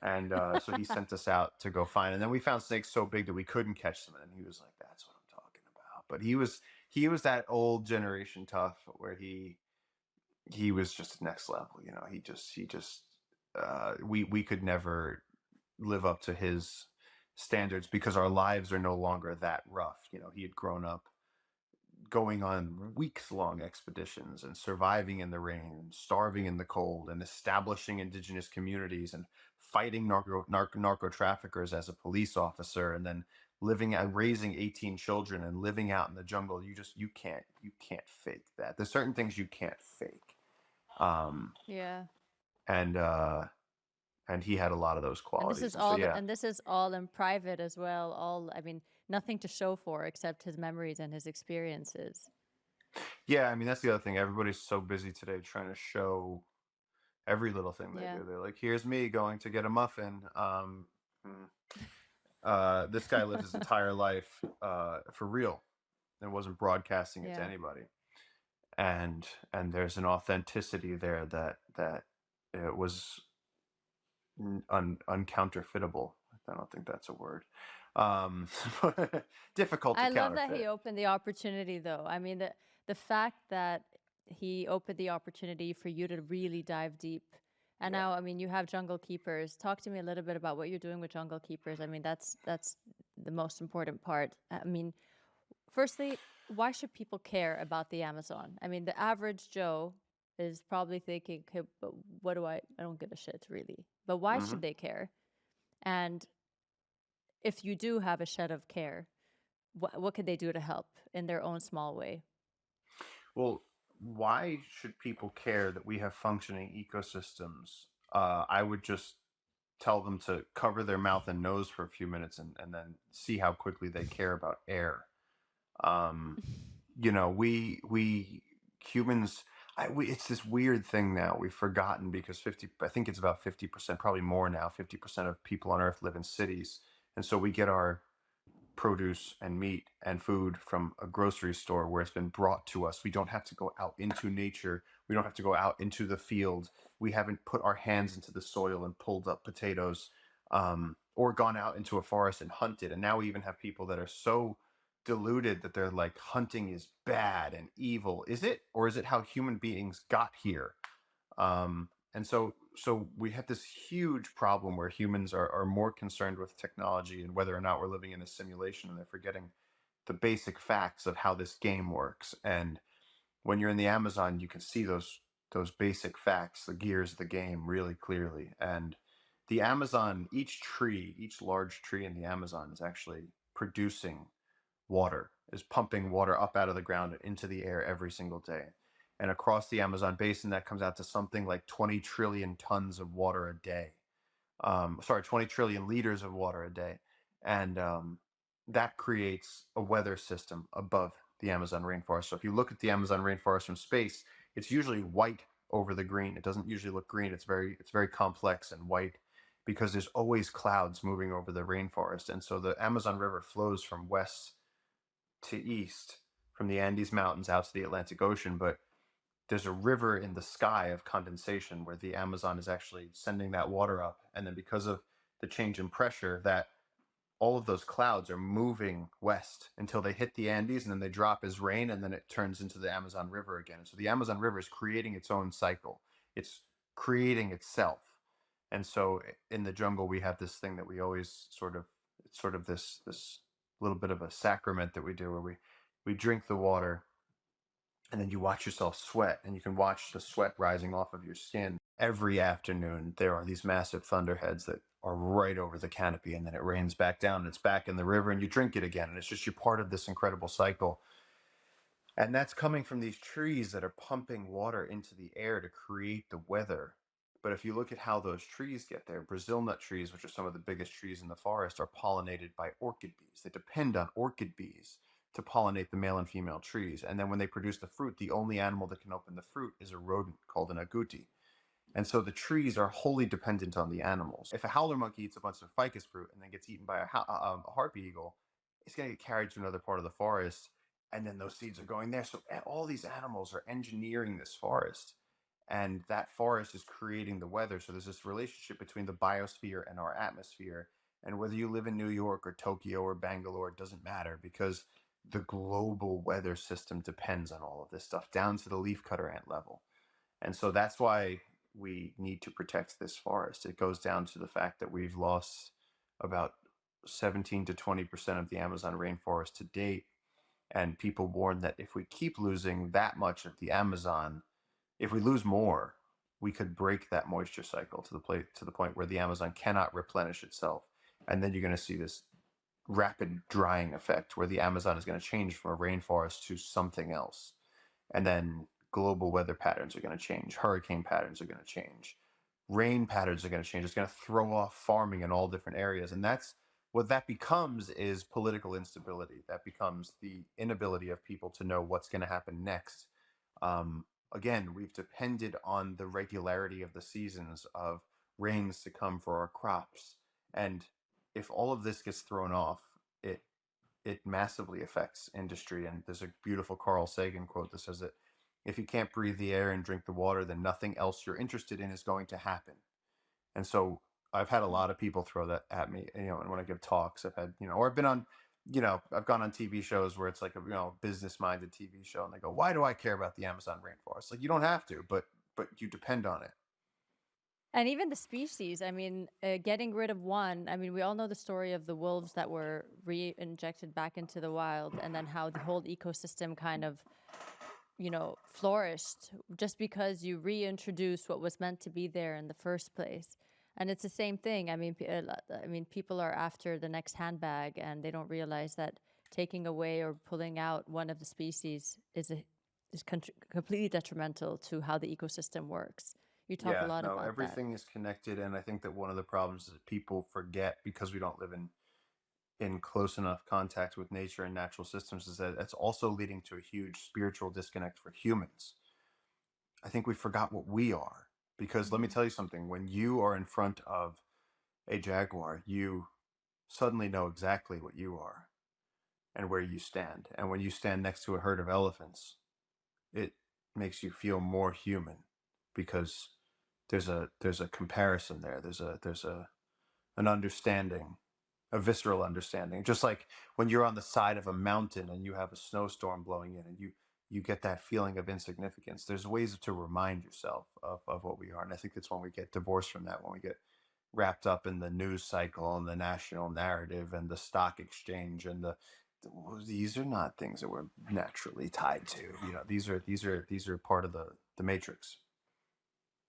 And so he sent us out to go find. And then we found snakes so big that we couldn't catch them. And he was like, "That's what I'm talking about." But he was that old generation tough where he was just next level. He just we could never live up to his standards because our lives are no longer that rough. He had grown up going on weeks long expeditions and surviving in the rain and starving in the cold and establishing indigenous communities and fighting narco traffickers as a police officer, and then living and raising 18 children and living out in the jungle. You can't fake that. There's certain things you can't fake. um Yeah. and and he had a lot of those And this qualities, is and so all yeah. and this is all in private as well. All I mean, nothing to show for except his memories and his experiences. Yeah, I mean, that's the other thing. Everybody's so busy today trying to show every little thing they Yeah. do. They're like, "Here's me going to get a muffin." Mm, this guy lived his entire life for real and wasn't broadcasting it to Yeah. anybody. And there's an authenticity there that it was uncounterfeitable. I don't think that's a word. Um, difficult to I love that he counterfeit. opened the opportunity, though. I mean, the fact that he opened the opportunity for you to really dive deep. And Yeah. now, I mean, you have Jungle Keepers. Talk to me a little bit about what you're doing with Jungle Keepers. I mean, that's the most important part. I mean, firstly, why should people care about the Amazon? I mean, the average Joe is probably thinking, okay, but what do I don't give a shit really. But why Hmm. should they care? And if you do have a shed of care, what could they do to help in their own small way? Well, why should people care that we have functioning ecosystems? I would just tell them to cover their mouth and nose for a few minutes, and then see how quickly they care about air. Um, we humans, it's this weird thing now. We've forgotten because I think it's about 50%, probably more now. 50% of people on Earth live in cities, and so we get our produce and meat and food from a grocery store where it's been brought to us. We don't have to go out into nature. We don't have to go out into the field. We haven't put our hands into the soil and pulled up potatoes, or gone out into a forest and hunted. And now we even have people that are so deluded that they're like, hunting is bad and evil. Is it? Or is it how human beings got here? And so we have this huge problem where humans are more concerned with technology and whether or not we're living in a simulation, and they're forgetting the basic facts of how this game works. And when you're in the Amazon, you can see those basic facts, the gears of the game, really clearly. And the Amazon, each large tree in the Amazon is actually producing water, is pumping water up out of the ground and into the air every single day. And across the Amazon basin, that comes out to something like 20 trillion tons of water a day. 20 trillion liters of water a day. And that creates a weather system above the Amazon rainforest. So if you look at the Amazon rainforest from space, it's usually white over the green. It doesn't usually look green. It's very complex and white because there's always clouds moving over the rainforest. And so the Amazon River flows from west to east, from the Andes Mountains out to the Atlantic Ocean, but there's a river in the sky of condensation where the Amazon is actually sending that water up. And then because of the change in pressure, that all of those clouds are moving west until they hit the Andes and then they drop as rain and then it turns into the Amazon River again. So the Amazon River is creating its own cycle. It's creating itself. And so in the jungle we have this thing that we always it's sort of this little bit of a sacrament that we do where we drink the water and then you watch yourself sweat and you can watch the sweat rising off of your skin. Every afternoon there are these massive thunderheads that are right over the canopy, and then it rains back down and it's back in the river and you drink it again, and it's just you're part of this incredible cycle. And that's coming from these trees that are pumping water into the air to create the weather. But if you look at how those trees get there, Brazil nut trees, which are some of the biggest trees in the forest, are pollinated by orchid bees. They depend on orchid bees to pollinate the male and female trees. And then when they produce the fruit, the only animal that can open the fruit is a rodent called an agouti. And so the trees are wholly dependent on the animals. If a howler monkey eats a bunch of ficus fruit and then gets eaten by a harpy eagle, it's going to get carried to another part of the forest, and then those seeds are going there. So all these animals are engineering this forest, and that forest is creating the weather. So there's this relationship between the biosphere and our atmosphere. And whether you live in New York or Tokyo or Bangalore, it doesn't matter because the global weather system depends on all of this stuff down to the leafcutter ant level. And so that's why we need to protect this forest. It goes down to the fact that we've lost about 17 to 20% of the Amazon rainforest to date. And people warn that if we keep losing that much of the Amazon, if we lose more, we could break that moisture cycle to the point where the Amazon cannot replenish itself. And then you're going to see this rapid drying effect where the Amazon is going to change from a rainforest to something else. And then global weather patterns are going to change. Hurricane patterns are going to change. Rain patterns are going to change. It's going to throw off farming in all different areas. And that's what that becomes is political instability. That becomes the inability of people to know what's going to happen next. Again, we've depended on the regularity of the seasons of rains to come for our crops. And if all of this gets thrown off, it it massively affects industry. And there's a beautiful Carl Sagan quote that says that if you can't breathe the air and drink the water, then nothing else you're interested in is going to happen. And so I've had a lot of people throw that at me, and when I give talks, I've had, or I've been on, I've gone on TV shows where it's like a, business minded TV show, and they go, why do I care about the Amazon rainforest? Like, you don't have to, but you depend on it. And even the species, I mean, getting rid of one, I mean, we all know the story of the wolves that were re-injected back into the wild, and then how the whole ecosystem kind of, flourished just because you reintroduced what was meant to be there in the first place. And it's the same thing. I mean, people are after the next handbag, and they don't realize that taking away or pulling out one of the species is completely detrimental to how the ecosystem works. You talk a Yeah, lot no, about that. everything is connected. And I think that one of the problems is that people forget because we don't live in close enough contact with nature and natural systems is that it's also leading to a huge spiritual disconnect for humans. I think we forgot what we are. Because let me Mhm. tell you something, when you are in front of a jaguar, you suddenly know exactly what you are and where you stand. And when you stand next to a herd of elephants, it makes you feel more human because there's a comparison there. There's a an understanding, a visceral understanding. Just like when you're on the side of a mountain and you have a snowstorm blowing in and you get that feeling of insignificance. There's ways to remind yourself of what we are. And I think that's when we get divorced from that, when we get wrapped up in the news cycle and the national narrative and the stock exchange and these are not things that we're naturally tied to. These are part of the matrix.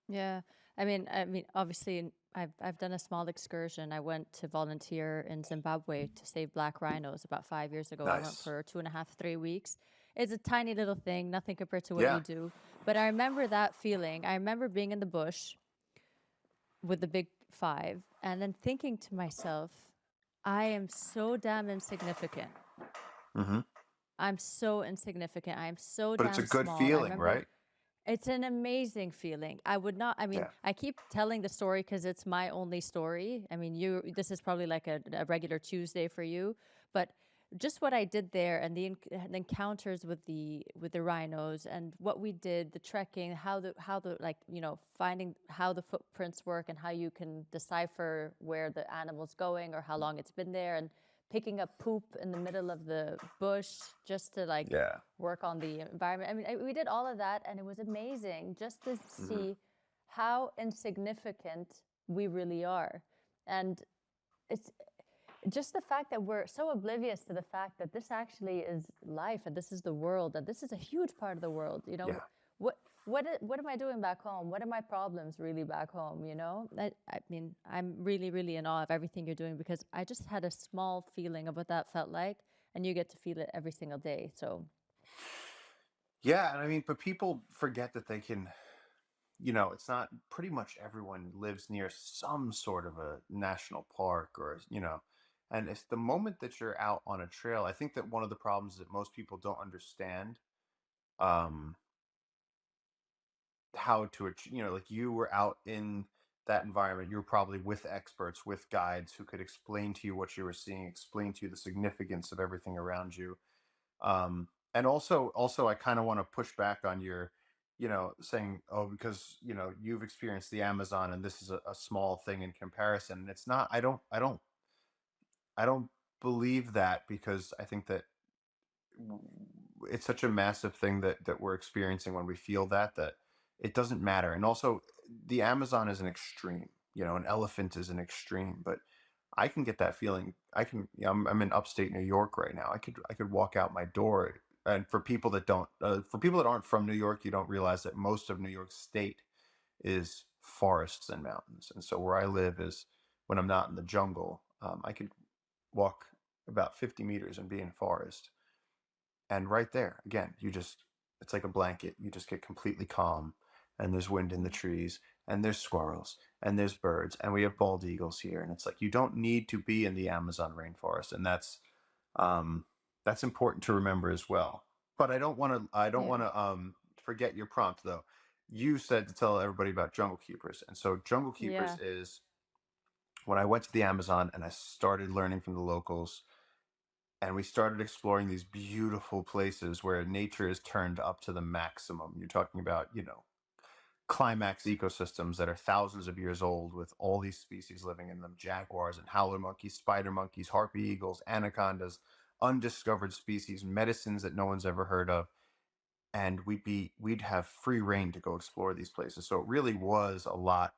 Yeah. I mean, obviously, I've done a small excursion. I went to volunteer in Zimbabwe to save black rhinos about 5 years ago. I went Nice. for 2.5, 3 weeks. It's a tiny little thing, nothing compared to what Yeah. you do. But I remember that feeling. I remember being in the bush with the big five, and then thinking to myself, I am so damn insignificant. Hmm. I'm so insignificant. I am so But it's a damn good small. I feeling, remember right? it's an amazing feeling. I would not, I mean, Yeah. I keep telling the story because it's my only story. I mean, this is probably like a regular Tuesday for you, but just what I did there and the encounters with the rhinos and what we did, the trekking, how the like, finding how the footprints work and how you can decipher where the animal's going or how long it's been there, and picking up poop in the middle of the bush just to like Yeah. work on the environment. I mean, we did all of that, and it was amazing just to Hmm. see how insignificant we really are. And it's just the fact that we're so oblivious to the fact that this actually is life and this is the world, and this is a huge part of the world. Yeah. What am I doing back home? What are my problems really back home? I mean, I'm really, really in awe of everything you're doing, because I just had a small feeling of what that felt like, and you get to feel it every single day. So Yeah. And I mean, but people forget that they can, it's not, pretty much everyone lives near some sort of a national park or, and it's the moment that you're out on a trail. I think that one of the problems that most people don't understand, um, how to, like you were out in that environment. You were probably with experts, with guides who could explain to you what you were seeing, explain to you the significance of everything around you. And also I kind of want to push back on your, saying, oh, because you've experienced the Amazon and this is a small thing in comparison. And it's not. I don't believe that, because I think that it's such a massive thing that we're experiencing when we feel that it doesn't matter. And also, the Amazon is an extreme. An elephant is an extreme, but I can get that feeling. I'm in upstate New York right now. I could walk out my door, and for people that aren't from New York, you don't realize that most of New York State is forests and mountains. And so where I live is, when I'm not in the jungle, I could walk about 50 meters and be in forest. And right there, again, it's like a blanket. You just get completely calm. And there's wind in the trees, and there's squirrels, and there's birds, and we have bald eagles here. And it's like, you don't need to be in the Amazon rainforest. And um, that's important to remember as well. But I don't want yeah, to forget your prompt though. You said to tell everybody about Jungle Keepers. And so Jungle Keepers yeah, is when I went to the Amazon and I started learning from the locals, and we started exploring these beautiful places where nature is turned up to the maximum. You're talking about, climax ecosystems that are thousands of years old, with all these species living in them: jaguars and howler monkeys, spider monkeys, harpy eagles, anacondas, undiscovered species, medicines that no one's ever heard of. And we'd have free reign to go explore these places. So it really was a lot.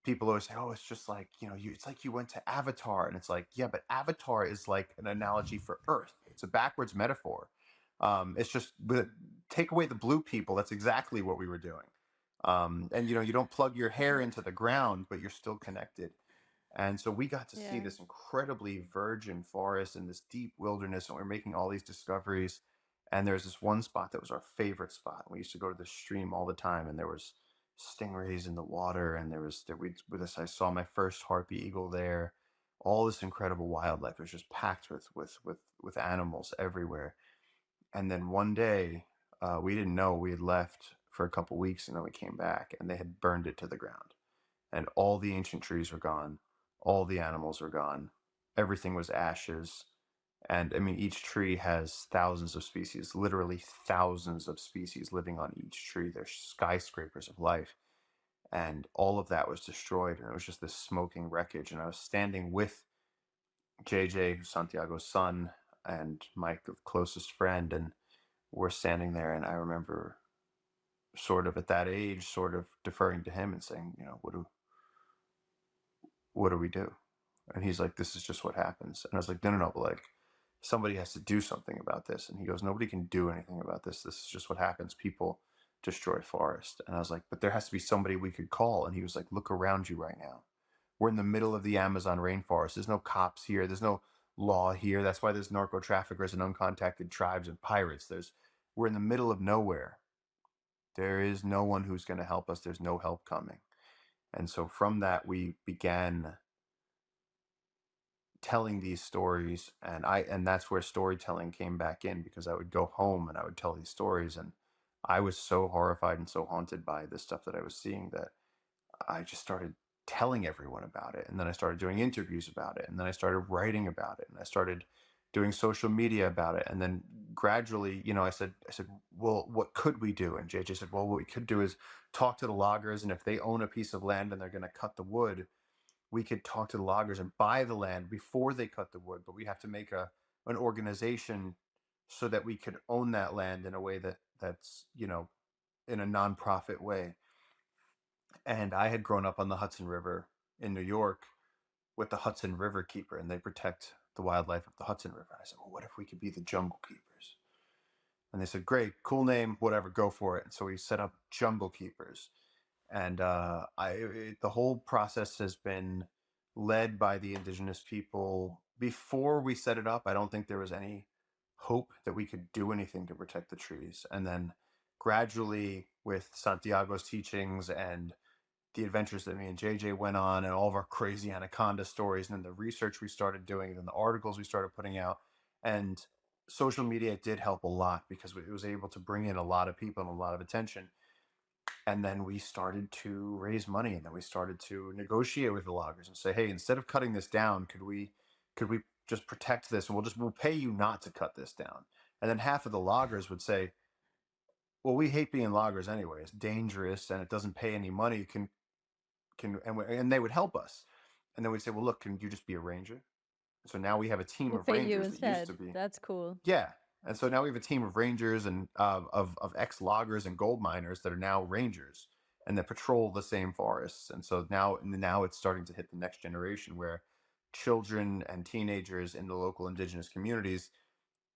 People always say, "Oh, it's just like, it's like you went to Avatar." And it's like, yeah, but Avatar is like an analogy for Earth. It's a backwards metaphor. It's just, but take away the blue people. That's exactly what we were doing. And you don't plug your hair into the ground, but you're still connected. And so we got to see yeah, this incredibly virgin forest and this deep wilderness, and we are making all these discoveries. And there's this one spot that was our favorite spot. We used to go to the stream all the time, and there was stingrays in the water, and there we with this. I saw my first harpy eagle there. All this incredible wildlife. It was just packed with animals everywhere. And then one day, we didn't know, we had left for a couple weeks, and then we came back, and they had burned it to the ground, and all the ancient trees were gone, all the animals were gone, everything was ashes. And I mean, each tree has thousands of species, literally thousands of species living on each tree. They're skyscrapers of life. And all of that was destroyed. And it was just this smoking wreckage. And I was standing with JJ, who's Santiago's son, and my closest friend. And we're standing there. And I remember, sort of at that age, sort of deferring to him and saying, what do we do? And he's like, this is just what happens. And I was like, no, no, no, but like, somebody has to do something about this. And he goes, nobody can do anything about this. This is just what happens. People destroy forest. And I was like, but there has to be somebody we could call. And he was like, look around you right now. We're in the middle of the Amazon rainforest. There's no cops here. There's no law here. That's why there's narco traffickers and uncontacted tribes and pirates. We're in the middle of nowhere. There is no one who's going to help us. There's no help coming. And so from that, we began telling these stories, and that's where storytelling came back in, because I would go home and I would tell these stories, and I was so horrified and so haunted by this stuff that I was seeing that I just started telling everyone about it. And then I started doing interviews about it. And then I started writing about it. And I started doing social media about it. And then gradually, I said, well, what could we do? And JJ said, well, what we could do is talk to the loggers. And if they own a piece of land and they're going to cut the wood, we could talk to the loggers and buy the land before they cut the wood. But we have to make an organization so that we could own that land in a way that's, in a nonprofit way. And I had grown up on the Hudson River in New York with the Hudson River Keeper, and they protect the wildlife of the Hudson River. I said, well, what if we could be the Jungle Keepers? And they said, great, cool name, whatever, go for it. And so we set up Jungle Keepers. And the whole process has been led by the indigenous people. Before we set it up, I don't think there was any hope that we could do anything to protect the trees. And then gradually, with Santiago's teachings and the adventures that me and JJ went on, and all of our crazy anaconda stories, and then the research we started doing, and then the articles we started putting out, and social media did help a lot because it was able to bring in a lot of people and a lot of attention. And then we started to raise money, and then we started to negotiate with the loggers and say, hey, instead of cutting this down, could we just protect this, and we'll pay you not to cut this down. And then half of the loggers would say, well, we hate being loggers anyway. It's dangerous and it doesn't pay any money. And they would help us. And then we'd say, well, look, can you just be a ranger? So now we have a team We'll of pay you rangers that used to instead. be. That's cool. Yeah. And so now we have a team of rangers and of ex-loggers and gold miners that are now rangers and that patrol the same forests. And so now it's starting to hit the next generation, where children and teenagers in the local indigenous communities,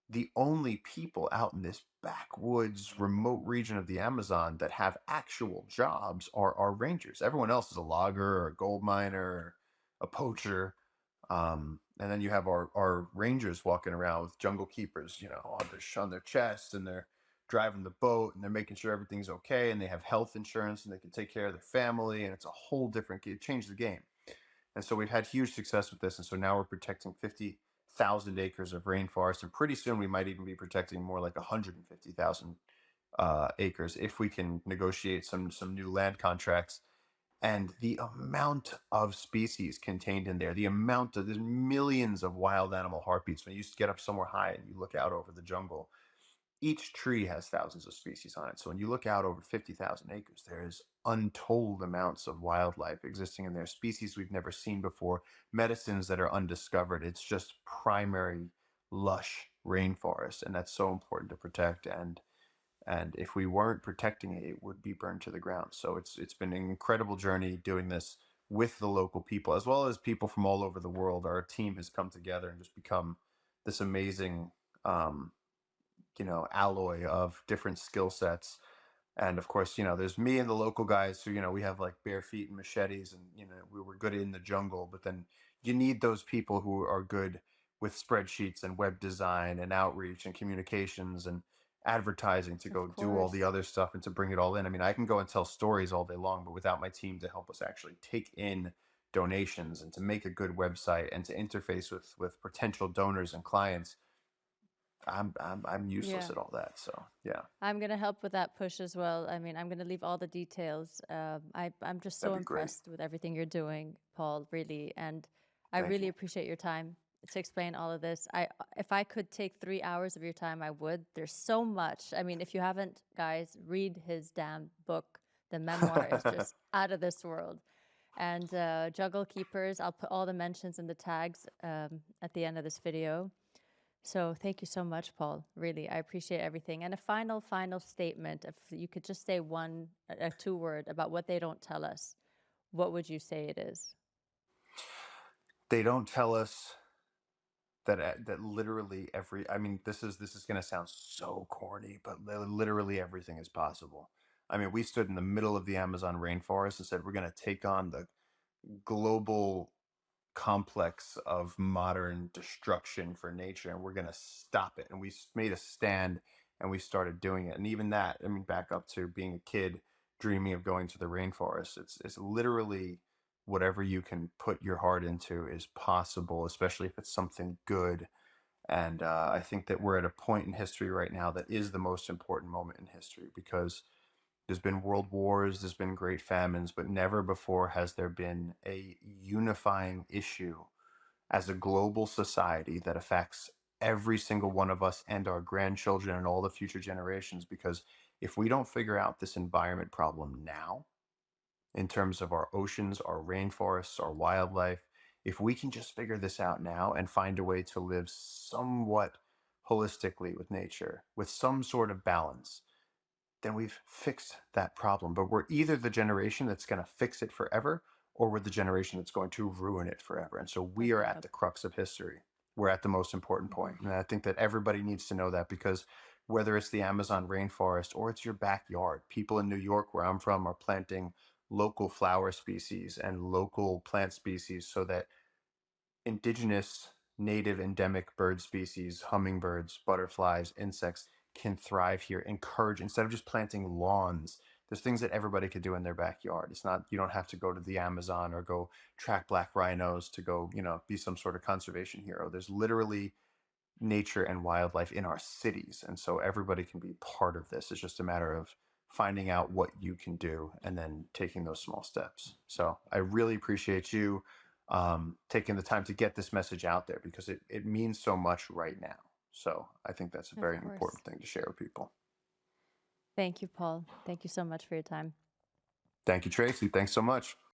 the only people out in this backwoods remote region of the Amazon that have actual jobs are rangers. Everyone else is a logger or a gold miner or a poacher. And then you have our rangers walking around with jungle keepers, on their chest, and they're driving the boat, and they're making sure everything's okay, and they have health insurance, and they can take care of their family, and it's a whole different, it changed the game. And so we've had huge success with this. And so now we're protecting 50,000 acres of rainforest. And pretty soon we might even be protecting more like 150,000 acres if we can negotiate some new land contracts. And the amount of species contained in there, there's millions of wild animal heartbeats. When you get up somewhere high and you look out over the jungle, each tree has thousands of species on it. So when you look out over 50,000 acres, there's untold amounts of wildlife existing in there, species we've never seen before, medicines that are undiscovered. It's just primary lush rainforest, and that's so important to protect. And if we weren't protecting it, it would be burned to the ground. So it's been an incredible journey doing this with the local people as well as people from all over the world. Our team has come together and just become this amazing um, alloy of different skill sets. And of course, there's me and the local guys who, we have like bare feet and machetes, and, we were good in the jungle. But then you need those people who are good with spreadsheets and web design and outreach and communications and advertising to Of go do all the course. other stuff and to bring it all in. I mean, I can go and tell stories all day long, but without my team to help us actually take in donations and to make a good website and to interface with potential donors and clients, I'm useless Yeah. at all that. So yeah, I'm going to help with that push as well. I mean, I'm going to leave all the details. I'm just so that'd be great. impressed with everything you're doing, Paul, really. And I Thank really you. appreciate your time to explain all of this. If I could take 3 hours of your time, I would. There's so much. I mean, if you haven't, guys, read his damn book. The memoir is just out of this world. And Juggle Keepers, I'll put all the mentions and the tags at the end of this video. So thank you so much, Paul. Really, I appreciate everything. And a final statement. If you could just say a 2 word about what they don't tell us, what would you say it is? They don't tell us that literally every. I mean, this is going to sound so corny, but literally everything is possible. I mean, we stood in the middle of the Amazon rainforest and said, we're going to take on the global complex of modern destruction for nature, and we're going to stop it. And we made a stand and we started doing it. And even that, I mean, back up to being a kid dreaming of going to the rainforest, it's literally whatever you can put your heart into is possible, especially if it's something good. And I think that we're at a point in history right now that is the most important moment in history, because there's been world wars, there's been great famines, but never before has there been a unifying issue as a global society that affects every single one of us and our grandchildren and all the future generations. Because if we don't figure out this environment problem now, in terms of our oceans, our rainforests, our wildlife, if we can just figure this out now and find a way to live somewhat holistically with nature, with some sort of balance, then we've fixed that problem. But we're either the generation that's going to fix it forever, or we're the generation that's going to ruin it forever. And so we are at Agreed. the crux of history. We're at the most important point. And I think that everybody needs to know that, because whether it's the Amazon rainforest or it's your backyard, people in New York, where I'm from, are planting local flower species and local plant species so that indigenous, native, endemic bird species, hummingbirds, butterflies, insects can thrive here. Encourage, instead of just planting lawns, there's things that everybody could do in their backyard. It's not, you don't have to go to the Amazon or go track black rhinos to go, be some sort of conservation hero. There's literally nature and wildlife in our cities. And so everybody can be part of this. It's just a matter of finding out what you can do and then taking those small steps. So I really appreciate you taking the time to get this message out there, because it means so much right now. So I think that's a Of very course. important thing to share with people. Thank you, Paul. Thank you so much for your time. Thank you, Tracy. Thanks so much.